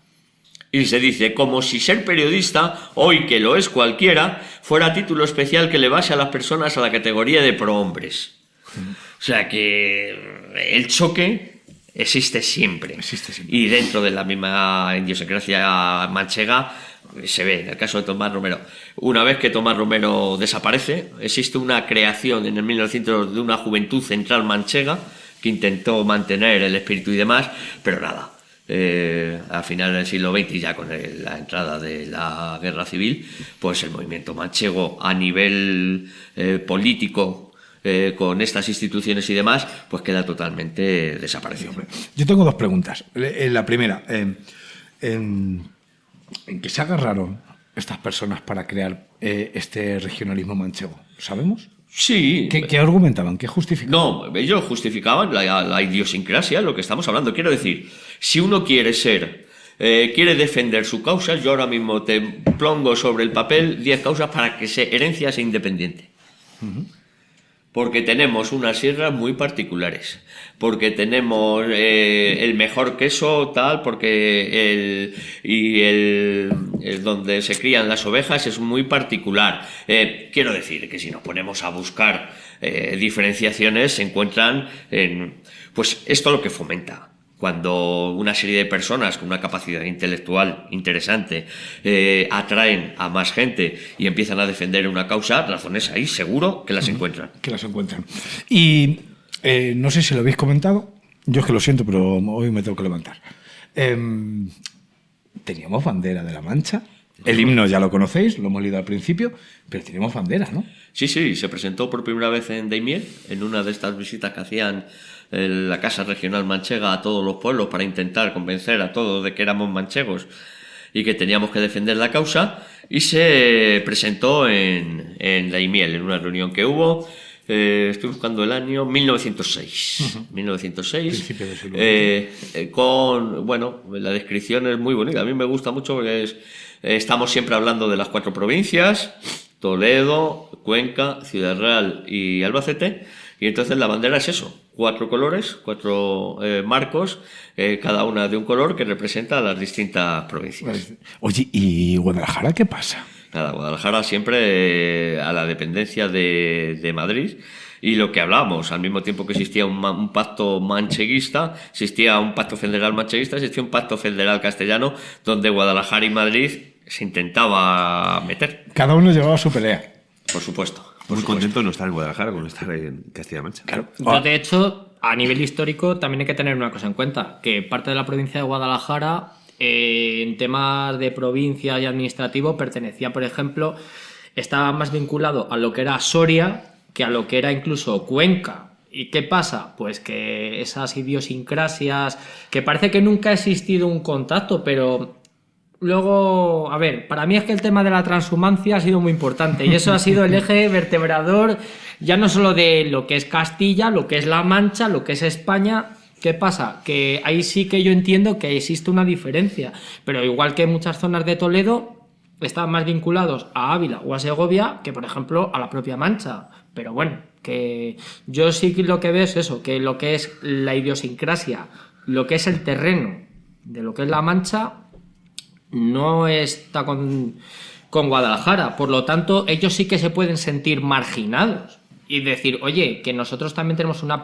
Y se dice, como si ser periodista, hoy que lo es cualquiera, fuera título especial que le base a las personas a la categoría de prohombres. O sea que el choque existe siempre. Y dentro de la misma idiosincrasia manchega se ve, en el caso de Tomás Romero. Una vez que Tomás Romero desaparece, existe una creación en el 1900 de una juventud central manchega que intentó mantener el espíritu y demás, pero nada. A finales del siglo XX, ya con la entrada de la guerra civil, pues el movimiento manchego a nivel político, con estas instituciones y demás, pues queda totalmente desaparecido.
Yo tengo dos preguntas. La primera, ¿en qué se agarraron estas personas para crear este regionalismo manchego? ¿Sabemos?
Sí.
¿Qué argumentaban? ¿Qué justificaban?
No, ellos justificaban la idiosincrasia, lo que estamos hablando. Quiero decir, si uno quiere ser quiere defender su causa, yo ahora mismo te pongo sobre el papel 10 causas para que Herencia sea independiente. Porque tenemos unas sierras muy particulares, porque tenemos el mejor queso tal, porque el donde se crían las ovejas es muy particular. Quiero decir que si nos ponemos a buscar diferenciaciones se encuentran en... Pues esto lo que fomenta. Cuando una serie de personas con una capacidad intelectual interesante atraen a más gente y empiezan a defender una causa, razones ahí seguro que las encuentran.
Que las encuentran. Y no sé si lo habéis comentado, yo es que lo siento, pero hoy me tengo que levantar. Teníamos bandera de la Mancha. El himno ya lo conocéis, lo hemos leído al principio, pero teníamos bandera, ¿no?
Sí, se presentó por primera vez en Daimiel, en una de estas visitas que hacían la Casa Regional Manchega a todos los pueblos para intentar convencer a todos de que éramos manchegos y que teníamos que defender la causa, y se presentó en Daimiel, en una reunión que hubo, estoy buscando el año 1906. 1906,
Principio del siglo
con, bueno, la descripción es muy bonita, a mí me gusta mucho porque estamos siempre hablando de las 4 provincias, Toledo, Cuenca, Ciudad Real y Albacete, y entonces la bandera es eso, 4 colores, 4 marcos, cada una de un color que representa a las distintas provincias.
Oye, ¿y Guadalajara qué pasa?
Nada, Guadalajara siempre a la dependencia de Madrid, y lo que hablábamos, al mismo tiempo que existía un pacto mancheguista, existía un pacto federal mancheguista, existía un pacto federal castellano, donde Guadalajara y Madrid se intentaba meter.
Cada uno llevaba su pelea.
Por supuesto.
Muy contento de no estar en Guadalajara, con estar en Castilla-La Mancha.
Claro.
Yo, de hecho, a nivel histórico también hay que tener una cosa en cuenta, que parte de la provincia de Guadalajara, en temas de provincia y administrativo, pertenecía, por ejemplo, estaba más vinculado a lo que era Soria que a lo que era incluso Cuenca. ¿Y qué pasa? Pues que esas idiosincrasias, que parece que nunca ha existido un contacto, pero... Luego, a ver, para mí es que el tema de la transhumancia ha sido muy importante y eso ha sido el eje vertebrador ya no solo de lo que es Castilla, lo que es La Mancha, lo que es España. ¿Qué pasa? Que ahí sí que yo entiendo que existe una diferencia, pero igual que muchas zonas de Toledo están más vinculados a Ávila o a Segovia que, por ejemplo, a la propia Mancha. Pero bueno, que yo sí que lo que veo es eso, que lo que es la idiosincrasia, lo que es el terreno de lo que es La Mancha... no está con Guadalajara, por lo tanto ellos sí que se pueden sentir marginados y decir, oye, que nosotros también tenemos una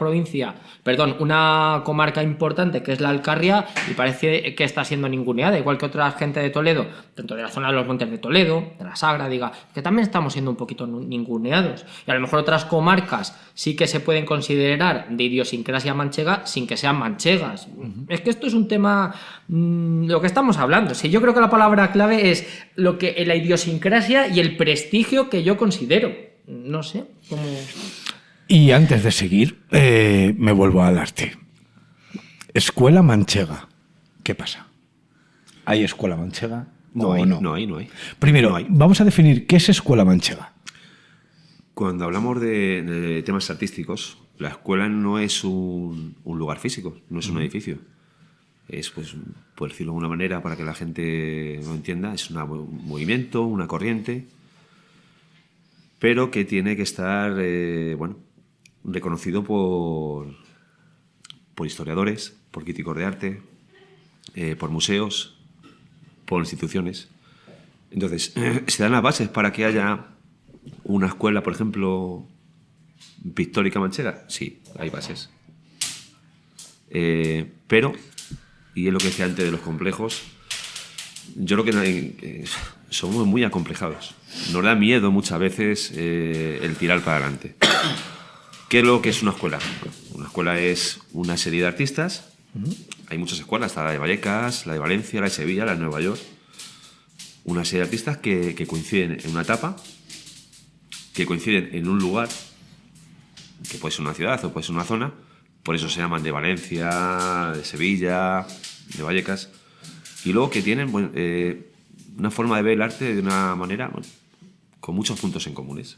comarca importante que es la Alcarria y parece que está siendo ninguneada, igual que otra gente de Toledo, dentro de la zona de los Montes de Toledo, de la Sagra, diga, que también estamos siendo un poquito ninguneados. Y a lo mejor otras comarcas sí que se pueden considerar de idiosincrasia manchega sin que sean manchegas. Es que esto es un tema, lo que estamos hablando. Sí, yo creo que la palabra clave es lo que la idiosincrasia y el prestigio que yo considero. No sé cómo...
Y antes de seguir, me vuelvo al arte. Escuela manchega. ¿Qué pasa? ¿Hay escuela manchega?
No hay.
Primero,
No hay.
vamos a definir qué es escuela manchega.
Cuando hablamos de temas artísticos, la escuela no es un lugar físico, no es un edificio. Es, pues, por decirlo de alguna manera, para que la gente lo entienda, es un movimiento, una corriente, pero que tiene que estar reconocido por historiadores, por críticos de arte, por museos, por instituciones. Entonces, ¿se dan las bases para que haya una escuela, por ejemplo, pictórica manchega? Sí, hay bases. Pero, y es lo que decía antes de los complejos, yo creo que somos muy acomplejados. Nos da miedo muchas veces el tirar para adelante. ¿Qué es lo que es una escuela? Una escuela es una serie de artistas. Hay muchas escuelas, está la de Vallecas, la de Valencia, la de Sevilla, la de Nueva York. Una serie de artistas que coinciden en una etapa, que coinciden en un lugar, que puede ser una ciudad o puede ser una zona. Por eso se llaman de Valencia, de Sevilla, de Vallecas. Y luego que tienen una forma de ver el arte de una manera con muchos puntos en comunes.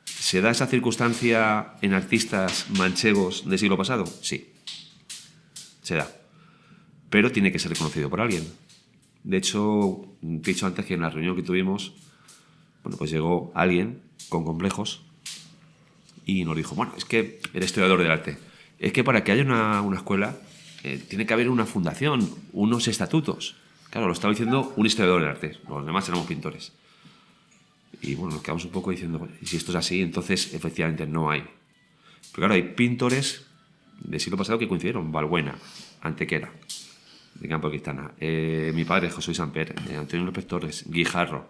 ¿Se da esa circunstancia en artistas manchegos del siglo pasado? Sí, se da. pero tiene que ser reconocido por alguien. De hecho, te he dicho antes que en la reunión que tuvimos, bueno, pues llegó alguien con complejos y nos dijo, bueno, es que eres historiador del arte, es que para que haya una escuela tiene que haber una fundación, unos estatutos. Claro, lo estaba diciendo un historiador del arte, los demás éramos pintores. Y bueno, nos quedamos un poco diciendo, bueno, y si esto es así, entonces efectivamente no hay. Pero claro, hay pintores del siglo pasado que coincidieron, Balbuena, Antequera, de Campo de Cristana, mi padre José Luis Samper, Antonio López Torres, Guijarro.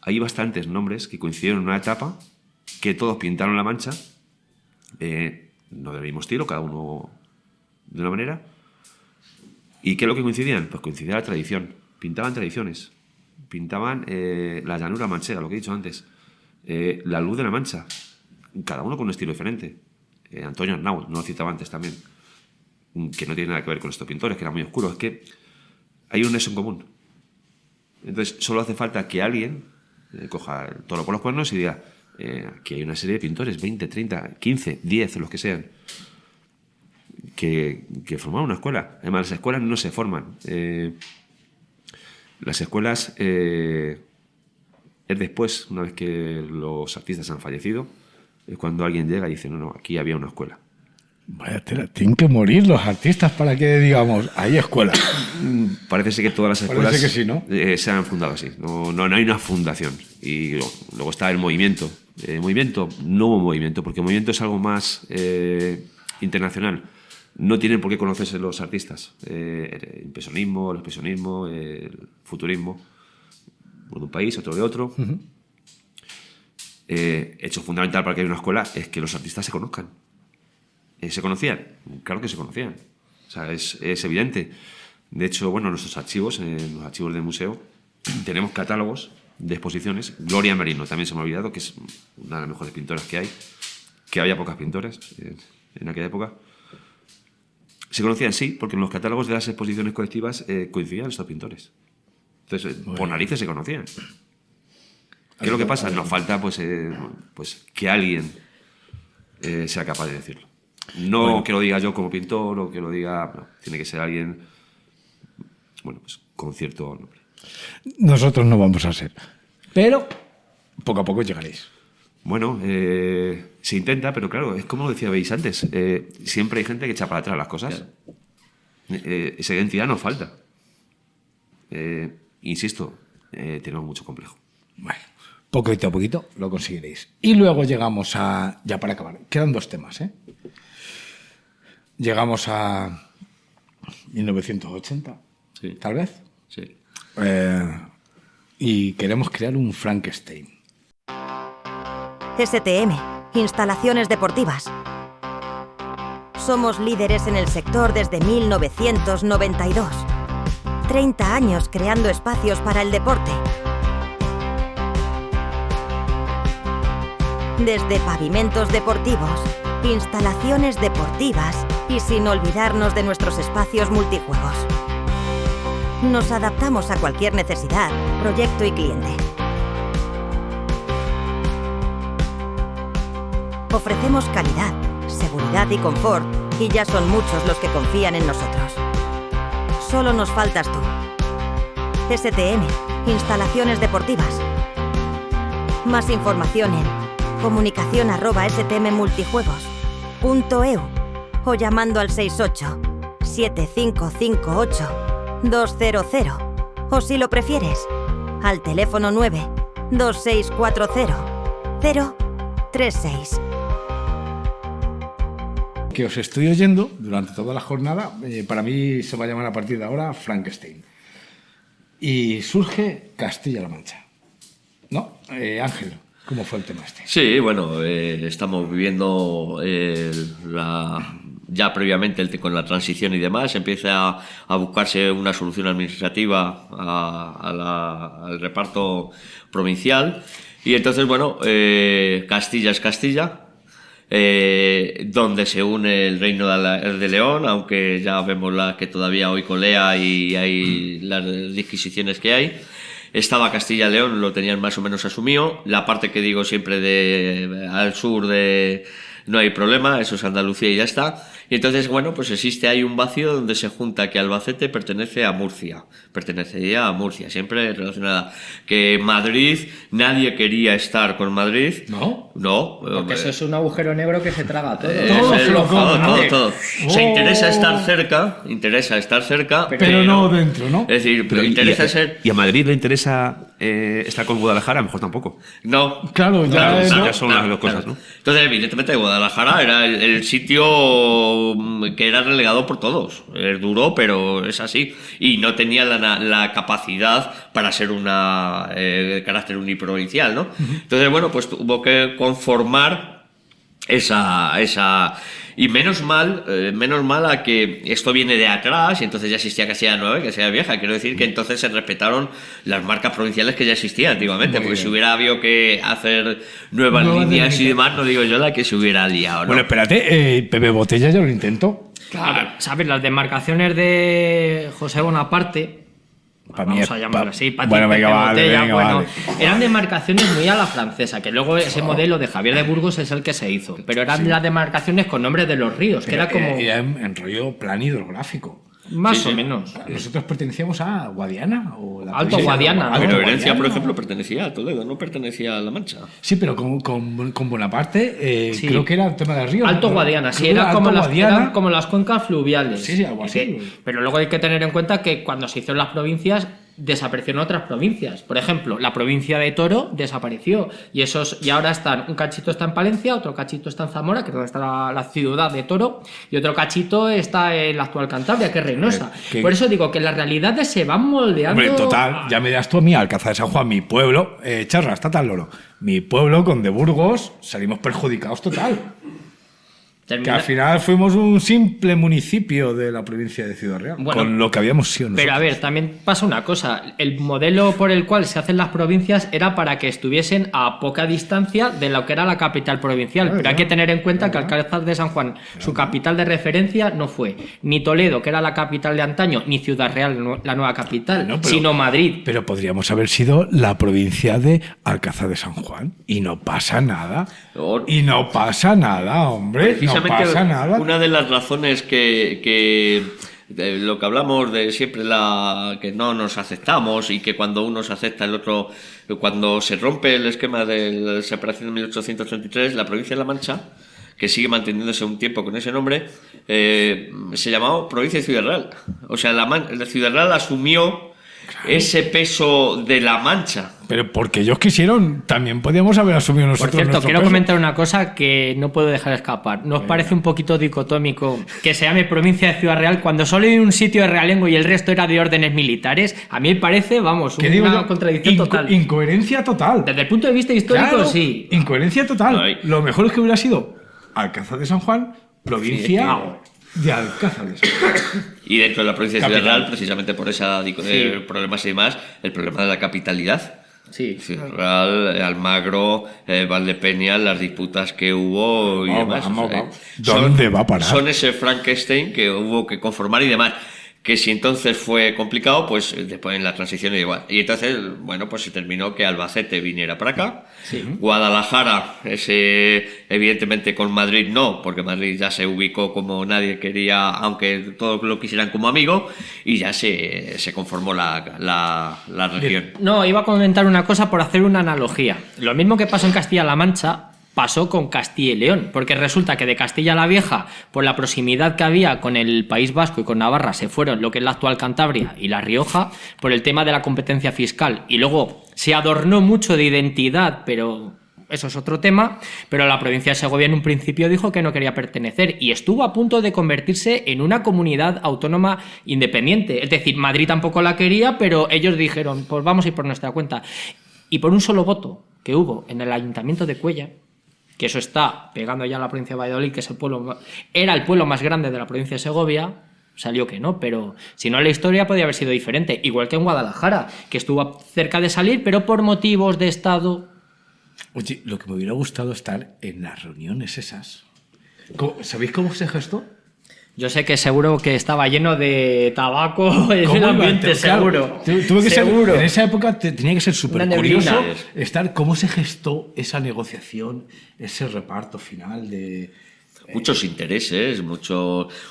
Hay bastantes nombres que coincidieron en una etapa, que todos pintaron La Mancha, no del mismo estilo, cada uno de una manera. ¿Y qué es lo que coincidían? Pues coincidía la tradición, pintaban tradiciones, pintaban la llanura manchega, lo que he dicho antes, la luz de La Mancha, cada uno con un estilo diferente. Antonio Arnau, no lo citaba antes también, que no tiene nada que ver con estos pintores, que eran muy oscuros, es que hay un nexo en común. Entonces, solo hace falta que alguien coja el toro por los cuernos y diga, aquí hay una serie de pintores, 20, 30, 15, 10, los que sean, que formaron una escuela. Además, las escuelas no se forman. Las escuelas es después, una vez que los artistas han fallecido, es cuando alguien llega y dice, no, aquí había una escuela.
Vaya tela, tienen que morir los artistas para que digamos, hay escuela.
Parece ser que todas las escuelas
Parece que sí, ¿no?
Se han fundado así. No hay una fundación. Y luego está el movimiento. No hubo movimiento, porque el movimiento es algo más internacional. No tienen por qué conocerse los artistas. El impresionismo, el expresionismo, el futurismo, uno de un país, otro de otro. Hecho fundamental para que haya una escuela es que los artistas se conozcan. ¿Se conocían? Claro que se conocían. O sea, es evidente. De hecho, bueno, en nuestros archivos, en los archivos del museo, tenemos catálogos de exposiciones. Gloria Merino, también se me ha olvidado, que es una de las mejores pintoras que hay, que había pocas pintoras en aquella época. Se conocían, sí, porque en los catálogos de las exposiciones colectivas coincidían estos pintores. Entonces, por narices se conocían. ¿Qué es lo que pasa? Nos falta pues que alguien sea capaz de decirlo. No que lo diga yo como pintor o que lo diga... No, tiene que ser alguien, bueno, pues con cierto nombre.
Nosotros no vamos a ser. Pero poco a poco llegaréis.
Bueno, se intenta, pero claro, es como decíais antes. Siempre hay gente que echa para atrás las cosas. Claro. Esa identidad nos falta. Insisto, tenemos mucho complejo.
Bueno, poquito a poquito lo conseguiréis. Y luego llegamos a... Ya para acabar, quedan 2 temas, ¿eh? Llegamos a 1980,
Sí.
tal vez.
Sí.
Y queremos crear un Frankenstein.
STM, instalaciones deportivas. Somos líderes en el sector desde 1992. 30 años creando espacios para el deporte. Desde pavimentos deportivos, instalaciones deportivas y sin olvidarnos de nuestros espacios multijuegos. Nos adaptamos a cualquier necesidad, proyecto y cliente. Ofrecemos calidad, seguridad y confort, y ya son muchos los que confían en nosotros. Solo nos faltas tú. STM, instalaciones deportivas. Más información en comunicación@stmmultijuegos.eu o llamando al 68-7558-200 o si lo prefieres, al teléfono 9-2640-036.
Que os estoy oyendo durante toda la jornada, para mí se va a llamar a partir de ahora Frankenstein. Y surge Castilla-La Mancha. ¿No? Ángel, ¿cómo fue el tema este?
Sí, bueno, estamos viviendo ya previamente con la transición y demás, empieza a buscarse una solución administrativa al reparto provincial y entonces, bueno, Castilla es Castilla, donde se une el Reino de León, aunque ya vemos que todavía hoy colea y hay las disquisiciones que hay. Estaba Castilla-León, lo tenían más o menos asumido. La parte que digo siempre al sur de no hay problema, eso es Andalucía y ya está. Y entonces, bueno, pues existe ahí un vacío donde se junta que Albacete pertenece a Murcia, pertenecería a Murcia, siempre relacionada. Que Madrid, nadie quería estar con Madrid.
¿No?
No.
Porque eso es un agujero negro que se traga todo.
Todo. Se interesa estar cerca,
Pero no dentro, ¿no?
Es decir, pero interesa ser...
¿Y a Madrid le interesa estar con Guadalajara? A lo mejor tampoco.
No.
Claro,
ya son las dos cosas, ¿no?
Entonces, evidentemente, Guadalajara era el sitio que era relegado por todos. Es duro, pero es así. Y no tenía la capacidad para ser una carácter uniprovincial, ¿no? Entonces, bueno, pues tuvo que conformar esa y menos mal a que esto viene de atrás y entonces ya existía Castilla Nueva y Castilla Vieja. Quiero decir que entonces se respetaron las marcas provinciales que ya existían antiguamente, porque si hubiera habido que hacer nuevas líneas y demás, no digo yo la que se hubiera liado, ¿no?
Bueno, espérate, Pepe Botella ya lo intentó.
Claro, ¿sabes? Las demarcaciones de José Bonaparte, vamos a llamarlo así,
bueno, venga, vale.
eran demarcaciones muy a la francesa, que luego ese modelo de Javier de Burgos es el que se hizo, pero eran las demarcaciones con nombres de los ríos, que era como...
Era en rollo plan hidrográfico.
Más o menos.
Nosotros pertenecíamos a Guadiana. O la
Alto
provincia de
Guadiana, ¿no?
Pero Herencia,
Guadiana.
por ejemplo, pertenecía a Toledo, no pertenecía a La Mancha.
Sí, pero con Bonaparte
Sí.
creo que era el tema del río.
Alto
¿no?
Guadiana, sí,
Creo que
eran como,
Guadiana.
eran como las cuencas fluviales.
Sí, algo así.
Pero luego hay que tener en cuenta que cuando se hicieron las provincias, desaparecieron otras provincias. Por ejemplo, la provincia de Toro desapareció y ahora un cachito está en Palencia, otro cachito está en Zamora, que es donde está la ciudad de Toro, y otro cachito está en la actual Cantabria, que es Reynosa. Por eso digo que las realidades se van moldeando.
Hombre, total, ya me das tú a mí, Alcázar de San Juan, mi pueblo, Charra, está tan loro. Mi pueblo, con de Burgos, salimos perjudicados total. Que al final fuimos un simple municipio de la provincia de Ciudad Real,
Bueno,
con lo que habíamos sido nosotros.
Pero a ver, también pasa una cosa. El modelo por el cual se hacen las provincias era para que estuviesen a poca distancia de lo que era la capital provincial. Pero hay que tener en cuenta que Alcázar de San Juan, su capital de referencia no fue ni Toledo, que era la capital de antaño, ni Ciudad Real, la nueva capital, sino Madrid.
Pero podríamos haber sido la provincia de Alcázar de San Juan. Y no pasa nada. Y no pasa nada, hombre. No pasa nada.
Una de las razones que de lo que hablamos de siempre, que no nos aceptamos y que cuando uno se acepta el otro, cuando se rompe el esquema de la separación de 1833, la provincia de La Mancha, que sigue manteniéndose un tiempo con ese nombre, se llamaba provincia de Ciudad Real. O sea, la Ciudad Real asumió ese peso de La Mancha.
Pero porque ellos quisieron, también podíamos haber asumido nosotros.
Por cierto,
nuestro
quiero
peso.
comentar una cosa que no puedo dejar escapar. ¿No os parece un poquito dicotómico que se llame provincia de Ciudad Real cuando solo hay un sitio de realengo y el resto era de órdenes militares? A mí me parece, vamos,
¿Qué digo
una
yo?
contradicción total.
Incoherencia total.
Desde el punto de vista histórico,
Claro,
sí.
Incoherencia total.
Ay.
Lo mejor es que hubiera sido Alcázar de San Juan, provincia
claro.
de Alcázar de San Juan.
Y dentro de la provincia de Ciudad
Capital.
Real, precisamente por esa problemas y demás, el problema de la capitalidad.
Sí.
Ciudad Real, Almagro, Valdepeñas, las disputas que hubo y demás.
¿Dónde va a parar?
Son ese Frankenstein que hubo que conformar y demás. Que si entonces fue complicado, pues después en la transición era igual. Y entonces, bueno, pues se terminó que Albacete viniera para acá.
Sí.
Guadalajara, evidentemente con Madrid no, porque Madrid ya se ubicó como nadie quería, aunque todos lo quisieran como amigo, y ya se conformó la región.
No, iba a comentar una cosa por hacer una analogía. Lo mismo que pasó en Castilla-La Mancha pasó con Castilla y León, porque resulta que de Castilla la Vieja, por la proximidad que había con el País Vasco y con Navarra, se fueron lo que es la actual Cantabria y La Rioja por el tema de la competencia fiscal. Y luego se adornó mucho de identidad, pero eso es otro tema, pero la provincia de Segovia en un principio dijo que no quería pertenecer y estuvo a punto de convertirse en una comunidad autónoma independiente. Es decir, Madrid tampoco la quería, pero ellos dijeron, pues vamos a ir por nuestra cuenta. Y por un solo voto que hubo en el Ayuntamiento de Cuéllar, que eso está pegando ya a la provincia de Valladolid, que es era el pueblo más grande de la provincia de Segovia, salió que no, pero si no la historia podría haber sido diferente, igual que en Guadalajara, que estuvo cerca de salir, pero por motivos de Estado.
Oye, lo que me hubiera gustado estar en las reuniones esas. ¿Sabéis cómo se gestó?
Yo sé que seguro que estaba lleno de tabaco en
¿Cómo
el
iba?
ambiente,
Claro,
seguro.
Tuve que
seguro.
ser, en esa época tenía que ser súper
Una neblina.
curioso estar cómo se gestó esa negociación, ese reparto final de...
Muchos intereses,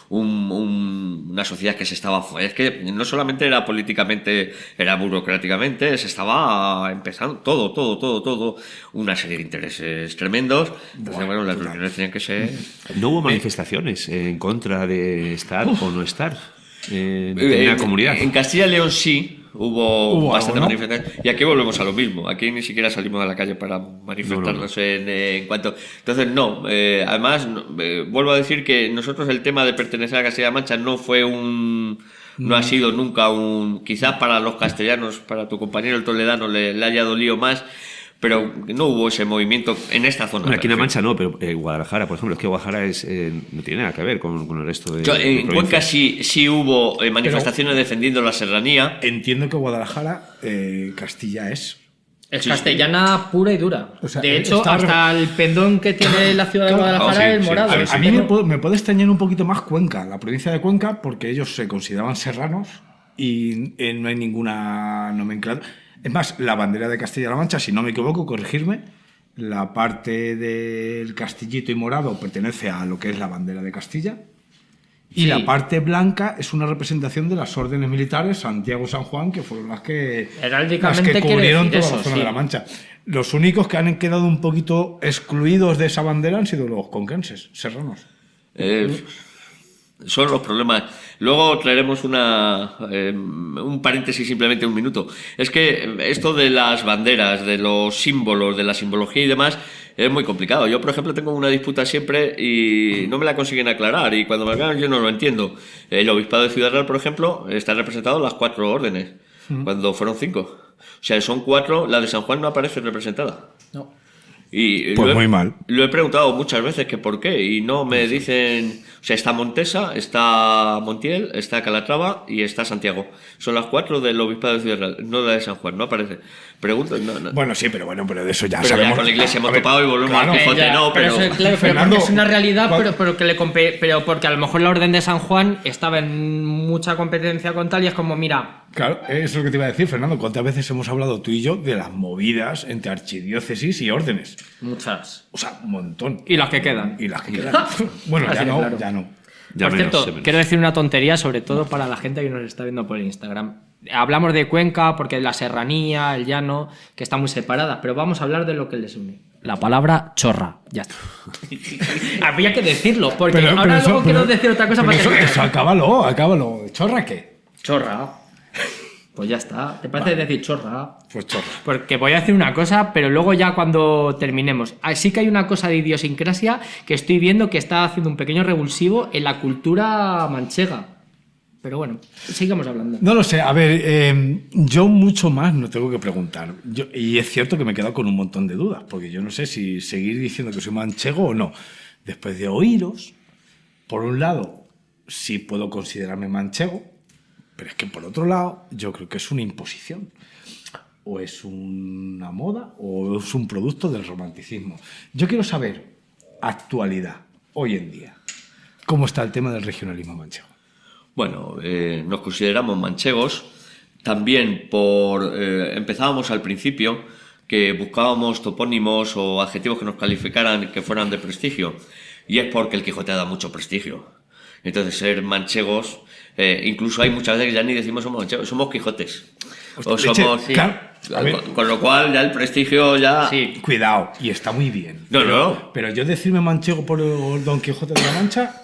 una sociedad que se estaba... Es que no solamente era políticamente, era burocráticamente, se estaba empezando todo, una serie de intereses tremendos. Entonces, bueno, las reuniones tenían que ser...
¿No hubo manifestaciones en contra de estar o no estar en la comunidad?
En Castilla y León sí. Hubo bastante
algo, ¿no?
manifestación. Y aquí volvemos a lo mismo. Aquí ni siquiera salimos a la calle para manifestarnos en cuanto... Entonces, no. Además, vuelvo a decir que nosotros el tema de pertenecer a Castilla-La Mancha no fue no ha sido nunca quizás para los castellanos, para tu compañero el toledano le haya dolido más, pero no hubo ese movimiento en esta zona.
Bueno, aquí en La Mancha no, pero Guadalajara, por ejemplo, es que Guadalajara no tiene nada que ver con el resto de
En
provincias.
Cuenca sí hubo manifestaciones defendiendo la serranía.
Entiendo que Guadalajara, Castilla es...
Es castellana pura y dura.
O sea,
de hecho,
está
hasta el pendón que tiene la ciudad de Guadalajara es morado.
A mí me puede extrañar un poquito más Cuenca, la provincia de Cuenca, porque ellos se consideraban serranos y no hay ninguna nomenclatura. Es más, la bandera de Castilla-La Mancha, si no me equivoco, corregirme, la parte del castillito y morado pertenece a lo que es la bandera de Castilla. Y
Sí.
la parte blanca es una representación de las órdenes militares Santiago-San Juan, que fueron las que
Heráldicamente quiere
cubrieron
decir
toda
eso,
la zona
sí.
de la Mancha. Los únicos que han quedado un poquito excluidos de esa bandera han sido los conquenses, serranos.
Son los problemas. Luego traeremos un paréntesis, simplemente un minuto. Es que esto de las banderas, de los símbolos, de la simbología y demás, es muy complicado. Yo, por ejemplo, tengo una disputa siempre y no me la consiguen aclarar. Y cuando me aclaran, yo no lo entiendo. El obispado de Ciudad Real, por ejemplo, está representado en las 4 órdenes, cuando fueron 5. O sea, son 4, la de San Juan no aparece representada.
No.
Y
Pues muy mal.
Lo he preguntado muchas veces que por qué y no me dicen... O sea, está Montesa, está Montiel, está Calatrava y está Santiago. Son las 4 del obispado de Ciudad Real, no la de San Juan, no aparece. Pregunto, no.
Bueno, sí, pero de eso ya
Pero
sabemos.
ya con la iglesia hemos
A ver,
topado y volvemos
claro,
al Quijote,
Ya,
no, pero...
eso, claro, pero
Fernando,
porque es una realidad,
¿cuál-
pero porque a lo mejor la orden de San Juan estaba en mucha competencia con tal y es como, mira,
Claro, eso es lo que te iba a decir, Fernando. ¿Cuántas veces hemos hablado tú y yo de las movidas entre archidiócesis y órdenes?
muchas.
O sea, un montón.
Y las que quedan.
Y las que quedan. Bueno,
Así
ya
de
no,
claro.
ya no.
Ya
Por
menos,
cierto,
ya menos.
quiero decir una tontería, sobre todo para la gente que nos está viendo por Instagram. Hablamos de Cuenca porque la serranía, el llano, que está muy separada, pero vamos a hablar de lo que les une. La palabra chorra, ya está. Había que decirlo, porque ahora
eso-
luego quiero decir otra cosa
pero
para que...
eso, acábalo. ¿Chorra qué?
Chorra. Pues ya está. ¿Te parece decir chorra?
Pues chorra.
Porque voy a decir una cosa, pero luego ya cuando terminemos. Sí que hay una cosa de idiosincrasia que estoy viendo que está haciendo un pequeño revulsivo en la cultura manchega. Pero bueno, sigamos hablando.
No lo sé, a ver, yo mucho más no tengo que preguntar. Y es cierto que me he quedado con un montón de dudas, porque yo no sé si seguir diciendo que soy manchego o no. Después de oíros, por un lado, sí puedo considerarme manchego, pero es que por otro lado, yo creo que es una imposición. O es una moda o es un producto del romanticismo. Yo quiero saber, actualidad, hoy en día, ¿cómo está el tema del regionalismo manchego?
Bueno, nos consideramos manchegos. También empezábamos al principio que buscábamos topónimos o adjetivos que nos calificaran que fueran de prestigio. Y es porque el Quijote da mucho prestigio. Entonces, ser manchegos, incluso hay muchas veces que ya ni decimos somos manchegos, somos Quijotes. O
Leche,
somos, sí.
claro, a ver.
Con lo cual ya el prestigio ya...
Sí.
Cuidado, y está muy bien.
No.
Pero yo decirme manchego por el Don Quijote de la Mancha,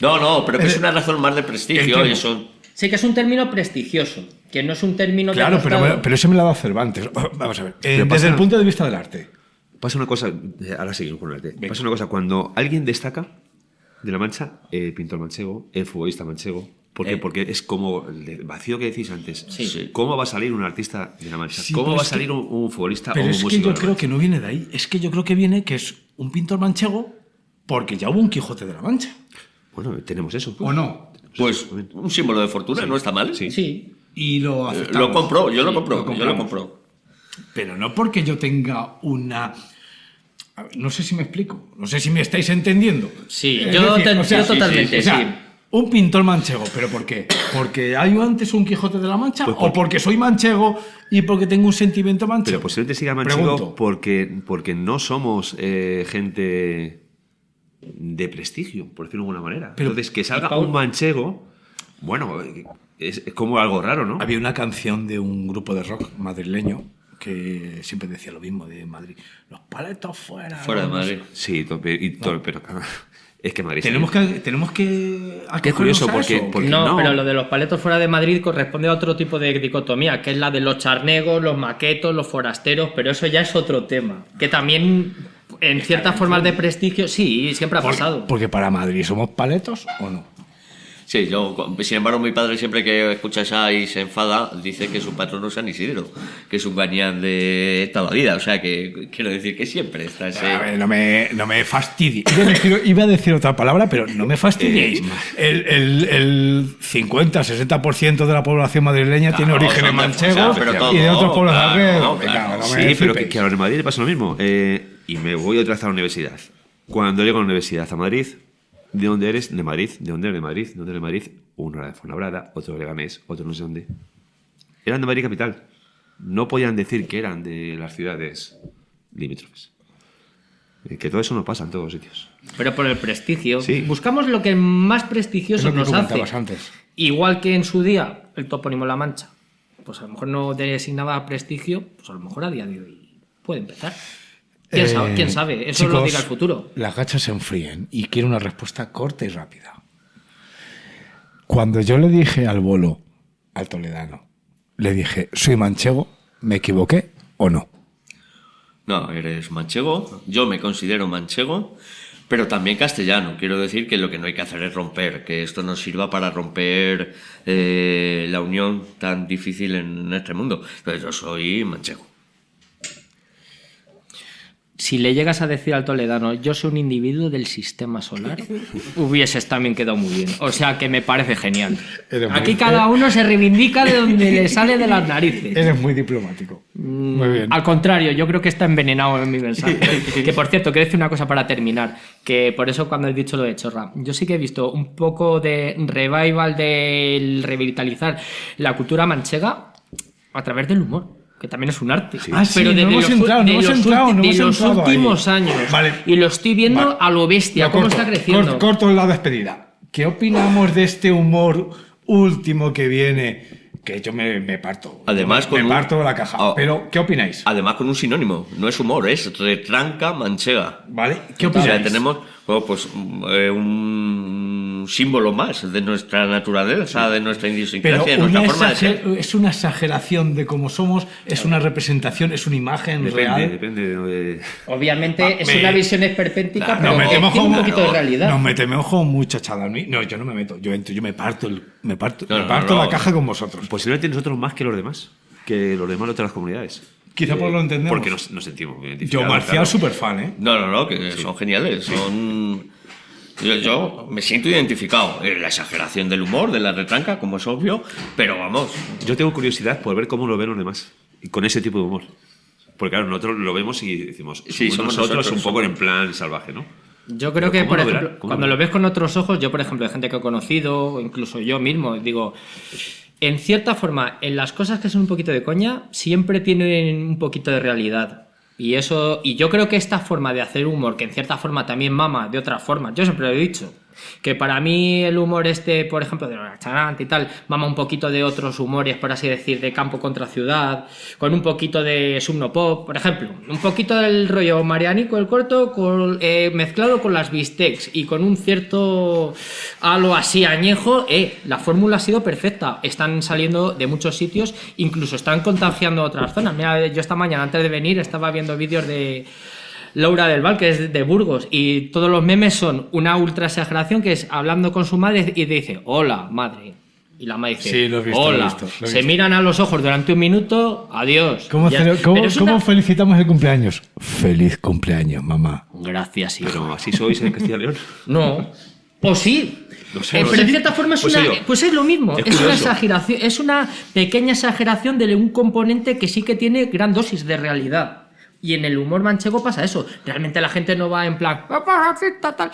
No, pero que es una razón más de prestigio.
Entiendo.
Y eso...
Sí que es un término prestigioso, que no es un término de
claro,
costado.
pero ese me lo ha dado Cervantes. Vamos a ver,
Pero
desde el punto de vista del arte.
Pasa una cosa, ahora seguimos con el arte. Pasa una cosa, cuando alguien destaca de La Mancha, el pintor manchego, el futbolista manchego, ¿por qué? Porque es como el vacío que decís antes.
Sí.
¿Cómo va a salir un artista de La Mancha?
Sí,
¿Cómo
pero
va a
es
salir
que-
un futbolista o
Pero
un
es que
músico
yo
de La
creo
Mancha?
que no viene de ahí. Es que yo creo que viene que es un pintor manchego porque ya hubo un Quijote de la Mancha.
Bueno, tenemos eso.
¿O no?
Pues un símbolo de fortuna, no está mal.
Sí.
Sí.
Y lo aceptamos.
Lo compro, yo lo
Sí,
compro, yo lo
compramos.
compro.
Pero no porque yo tenga una... A ver, no sé si me explico. No sé si me estáis entendiendo.
Sí,
Es
yo
decir,
te
o sea,
entiendo totalmente,
o sea,
sí.
Un pintor manchego, ¿pero por qué? ¿Porque hay antes un Quijote de la Mancha?
Pues
¿O porque soy manchego y porque tengo un sentimiento manchego?
Pero posiblemente siga manchego
Pregunto.
porque no somos gente de prestigio, por decirlo de alguna manera.
Pero-
Entonces, que salga
Paul-
un manchego, bueno, es como algo raro, ¿no?
Había una canción de un grupo de rock madrileño que siempre decía lo mismo de Madrid. Los paletos fuera.
Fuera de
no sé.
Madrid.
Sí, pero es que Madrid...
Tenemos que
Qué curioso,
acogernos a eso.
porque
No,
no.
pero lo de los paletos fuera de Madrid corresponde a otro tipo de dicotomía, que es la de los charnegos, los maquetos, los forasteros, pero eso ya es otro tema. Que también, en ciertas formas de prestigio, sí, siempre ha pasado.
Porque para Madrid somos paletos o no.
Sí, sin embargo, mi padre siempre que escucha esa y se enfada, dice que su patrono es San Isidro, que es un gañán de toda la vida. O sea, que quiero decir que siempre está ese...
A ver, no me fastidie. Iba a decir otra palabra, pero no me fastidiéis. El 50-60% de la población madrileña tiene
Claro,
orígenes
son de-
manchegos
o sea, pero todo,
y de otros pueblos
claro,
alrededor.
no,
Venga,
claro.
no me
Sí, pero
flipéis.
que a los de Madrid le pasa lo mismo. Y me voy otra vez a la universidad. Cuando llego a la universidad a Madrid, ¿de dónde eres? De Madrid. ¿De dónde eres de Madrid? ¿De dónde eres de Madrid? Uno era de Fuenlabrada, otro de Leganés, otro no sé dónde. Eran de Madrid capital. No podían decir que eran de las ciudades limítrofes. Que todo eso no pasa en todos los sitios.
Pero por el prestigio.
Sí.
Buscamos lo que más
Es
prestigioso
lo que
nos hace.
comentabas antes.
Igual que en su día el topónimo La Mancha, pues a lo mejor no designaba prestigio, pues a lo mejor a día de hoy puede empezar. ¿Quién sabe? Eso
Chicos,
lo diga el futuro.
Las gachas se enfríen y quiero una respuesta corta y rápida. Cuando yo le dije al bolo, al toledano, le dije, soy manchego, ¿me equivoqué o no?
No, eres manchego, yo me considero manchego, pero también castellano. Quiero decir que lo que no hay que hacer es romper, que esto nos sirva para romper la unión tan difícil en este mundo. Entonces yo soy manchego.
Si le llegas a decir al toledano, yo soy un individuo del sistema solar, hubieses también quedado muy bien. O sea que me parece genial.
Eres muy-
Aquí cada uno se reivindica de donde le sale de las narices.
Eres muy diplomático. Muy bien.
Al contrario, yo creo que está envenenado en mi mensaje. Que por cierto, quiero decir una cosa para terminar, que por eso cuando he dicho lo de Chorra, yo sí que he visto un poco de revival del revitalizar la cultura manchega a través del humor, que también es un arte.
Ah, sí,
pero
no hemos entrado, no hemos entrado, no
de
hemos
los
entrado ahí.
últimos años.
Vale.
Y lo estoy viendo
Vale.
a lo bestia,
Lo
cómo
corto,
está creciendo.
Corto la despedida. ¿Qué opinamos de este humor último que viene? Que yo me parto.
Además,
me
con
parto la caja.
Ah.
Pero, ¿qué opináis?
Además con un sinónimo, no es humor, es retranca manchega.
¿Vale? ¿Qué
O sea,
opináis?
tenemos pues, un símbolo más de nuestra naturaleza, de nuestra
Pero
idiosincrasia, de nuestra forma de ser.
es una exageración de cómo somos, es una representación, es una imagen real.
Depende de...
Obviamente es
me-
una visión esperpéntica,
Nos
pero
metemos
tiene un
con-
poquito de realidad.
Nos metemos con mucha chada. No, yo no me meto. Yo entro, yo me parto, me parto
No,
la
no.
caja con vosotros.
Posiblemente nosotros más que los demás de otras comunidades.
Quizá por lo entendemos.
Porque nos sentimos
Yo,
identificados.
Marcial,
claro.
súper fan, ¿eh?
No, que son geniales, son... Yo me siento identificado en la exageración del humor, de la retranca, como es obvio, pero vamos,
Yo tengo curiosidad por ver cómo lo ven los demás. Y con ese tipo de humor. Porque claro, nosotros lo vemos y decimos,
Sí,
somos
somos
nosotros un
nosotros,
poco en plan salvaje, ¿no?
Yo creo
Pero
que,
¿cómo
por
lo verán?
ejemplo,
¿Cómo
cuando
lo
lo ves con otros ojos, yo, por ejemplo, de gente que he conocido, o incluso yo mismo, digo, en cierta forma, en las cosas que son un poquito de coña, siempre tienen un poquito de realidad. Y yo creo que esta forma de hacer humor, que en cierta forma también mama de otra forma, yo siempre lo he dicho, que para mí el humor por ejemplo, de la charante y tal, mama un poquito de otros humores, por así decir, de campo contra ciudad, con un poquito de subnopop, por ejemplo, un poquito del rollo marianico, el corto, mezclado con las bistecs y con un cierto halo así añejo, la fórmula ha sido perfecta. Están saliendo de muchos sitios, incluso están contagiando otras zonas. Mira, yo esta mañana antes de venir estaba viendo vídeos de Laura del Val, que es de Burgos, y todos los memes son una ultra exageración, que es hablando con su madre y dice, hola, madre. Y la madre dice,
Sí, lo he visto,
hola.
lo he visto, lo he
Se
visto.
miran a los ojos durante un minuto, adiós.
¿Cómo,
Ya- pero es
cómo
una-
felicitamos el cumpleaños? Feliz cumpleaños, mamá.
Gracias, hijo.
Pero así sois en Castilla y León.
No. O sí.
No sé,
Pero
no sé.
en cierta forma
Pues digo,
pues es lo mismo.
es
Es una
curioso.
exageración, es una pequeña exageración de un componente que sí que tiene gran dosis de realidad. Y en el humor manchego pasa eso. Realmente la gente no va en plan, tal.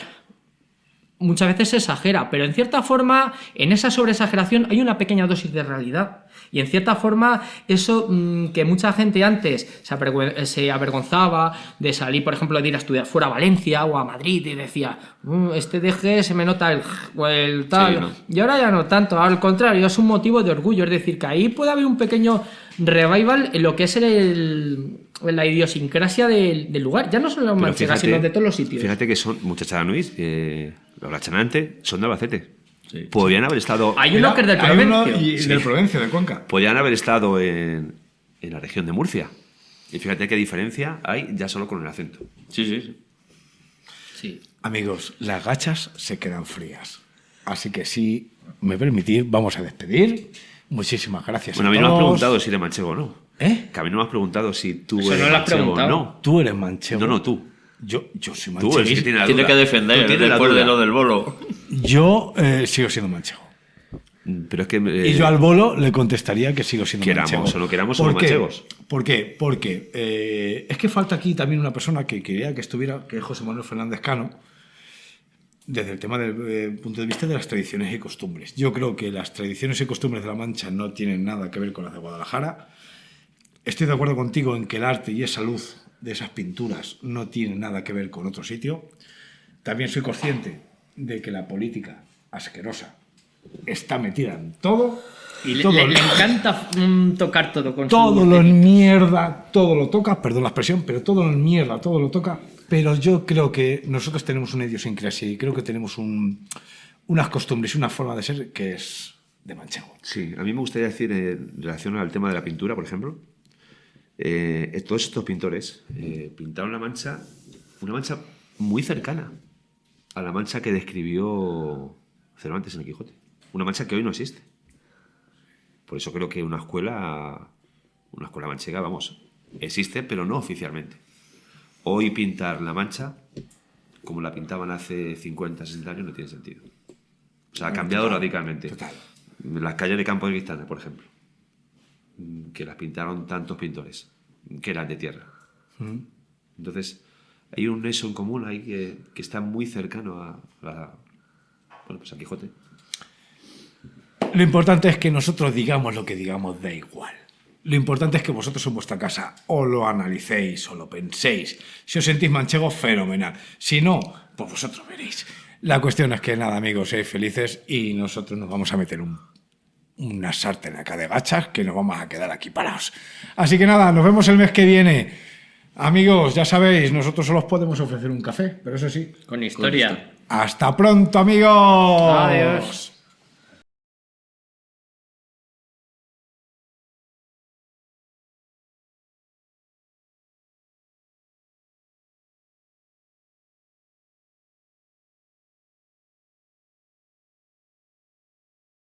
muchas veces se exagera, pero en cierta forma, en esa sobreexageración hay una pequeña dosis de realidad. Y en cierta forma, eso que mucha gente antes se avergonzaba de salir, por ejemplo, de ir a estudiar fuera a Valencia o a Madrid y decía, este DG se me nota el tal.
Sí, ¿no?
Y ahora ya no tanto, al contrario, es un motivo de orgullo. Es decir, que ahí puede haber un pequeño revival en lo que es la idiosincrasia del lugar. Ya no solo en
Pero
Manchega, sino de todos los sitios.
Fíjate que son Muchachanuis, los Chanante, son de Albacete.
Sí.
Podrían haber estado.
Hay uno que es del
Hay uno
Provencio.
del Provencio, de Cuenca.
Podrían haber estado en la región de Murcia. Y fíjate qué diferencia hay ya solo con el acento.
Sí, sí, sí.
Sí.
Amigos, las gachas se quedan frías. Así que si me permitís, vamos a despedir. Muchísimas gracias.
Bueno, a mí no me has preguntado si eres manchego o no.
¿Eh?
Que a mí no me has preguntado si tú
Eso
eres
no lo has
manchego o
preguntado.
no.
Tú eres manchego.
No, tú.
Yo soy
Tú eres el
manchego.
que tiene la
Tiene
duda.
que defender
Tú tienes la
después de
duda.
lo del bolo.
Yo sigo siendo manchego.
Pero es que.
Y yo al bolo le contestaría que sigo siendo
Queramos
manchego.
o no queramos,
¿Por
somos
qué?
manchegos.
¿Por qué? Porque es que falta aquí también una persona que quería que estuviera, que es José Manuel Fernández Cano, desde el tema del punto de vista de las tradiciones y costumbres. Yo creo que las tradiciones y costumbres de La Mancha no tienen nada que ver con las de Guadalajara. Estoy de acuerdo contigo en que el arte y esa luz de esas pinturas no tiene nada que ver con otro sitio. También soy consciente de que la política asquerosa está metida en todo y todo
Le encanta tocar todo con
todo
su...
lo en mierda, todo lo toca, perdón la expresión, pero todo lo en mierda, todo lo toca. Pero yo creo que nosotros tenemos una idiosincrasia y creo que tenemos unas costumbres y una forma de ser que es de manchego.
Sí, a mí me gustaría decir, en relación al tema de la pintura, por ejemplo, todos estos pintores pintaron una mancha muy cercana a la mancha que describió Cervantes en el Quijote. Una mancha que hoy no existe. Por eso creo que una escuela manchega, vamos, existe, pero no oficialmente. Hoy pintar la Mancha, como la pintaban hace 50, 60 años, no tiene sentido. O sea, ha cambiado radicalmente.
Total.
Las calles de Campo de Cristales, por ejemplo, que las pintaron tantos pintores, que eran de tierra. Entonces, hay un nexo en común ahí que está muy cercano a Quijote.
Lo importante es que nosotros digamos lo que digamos, da igual. Lo importante es que vosotros en vuestra casa o lo analicéis o lo penséis. Si os sentís manchegos, fenomenal. Si no, pues vosotros veréis. La cuestión es que nada, amigos, seáis felices y nosotros nos vamos a meter una sartén acá de gachas que nos vamos a quedar aquí parados. Así que nada, nos vemos el mes que viene. Amigos, ya sabéis, nosotros solo os podemos ofrecer un café, pero eso sí.
Con historia.
Hasta pronto, amigos.
Adiós.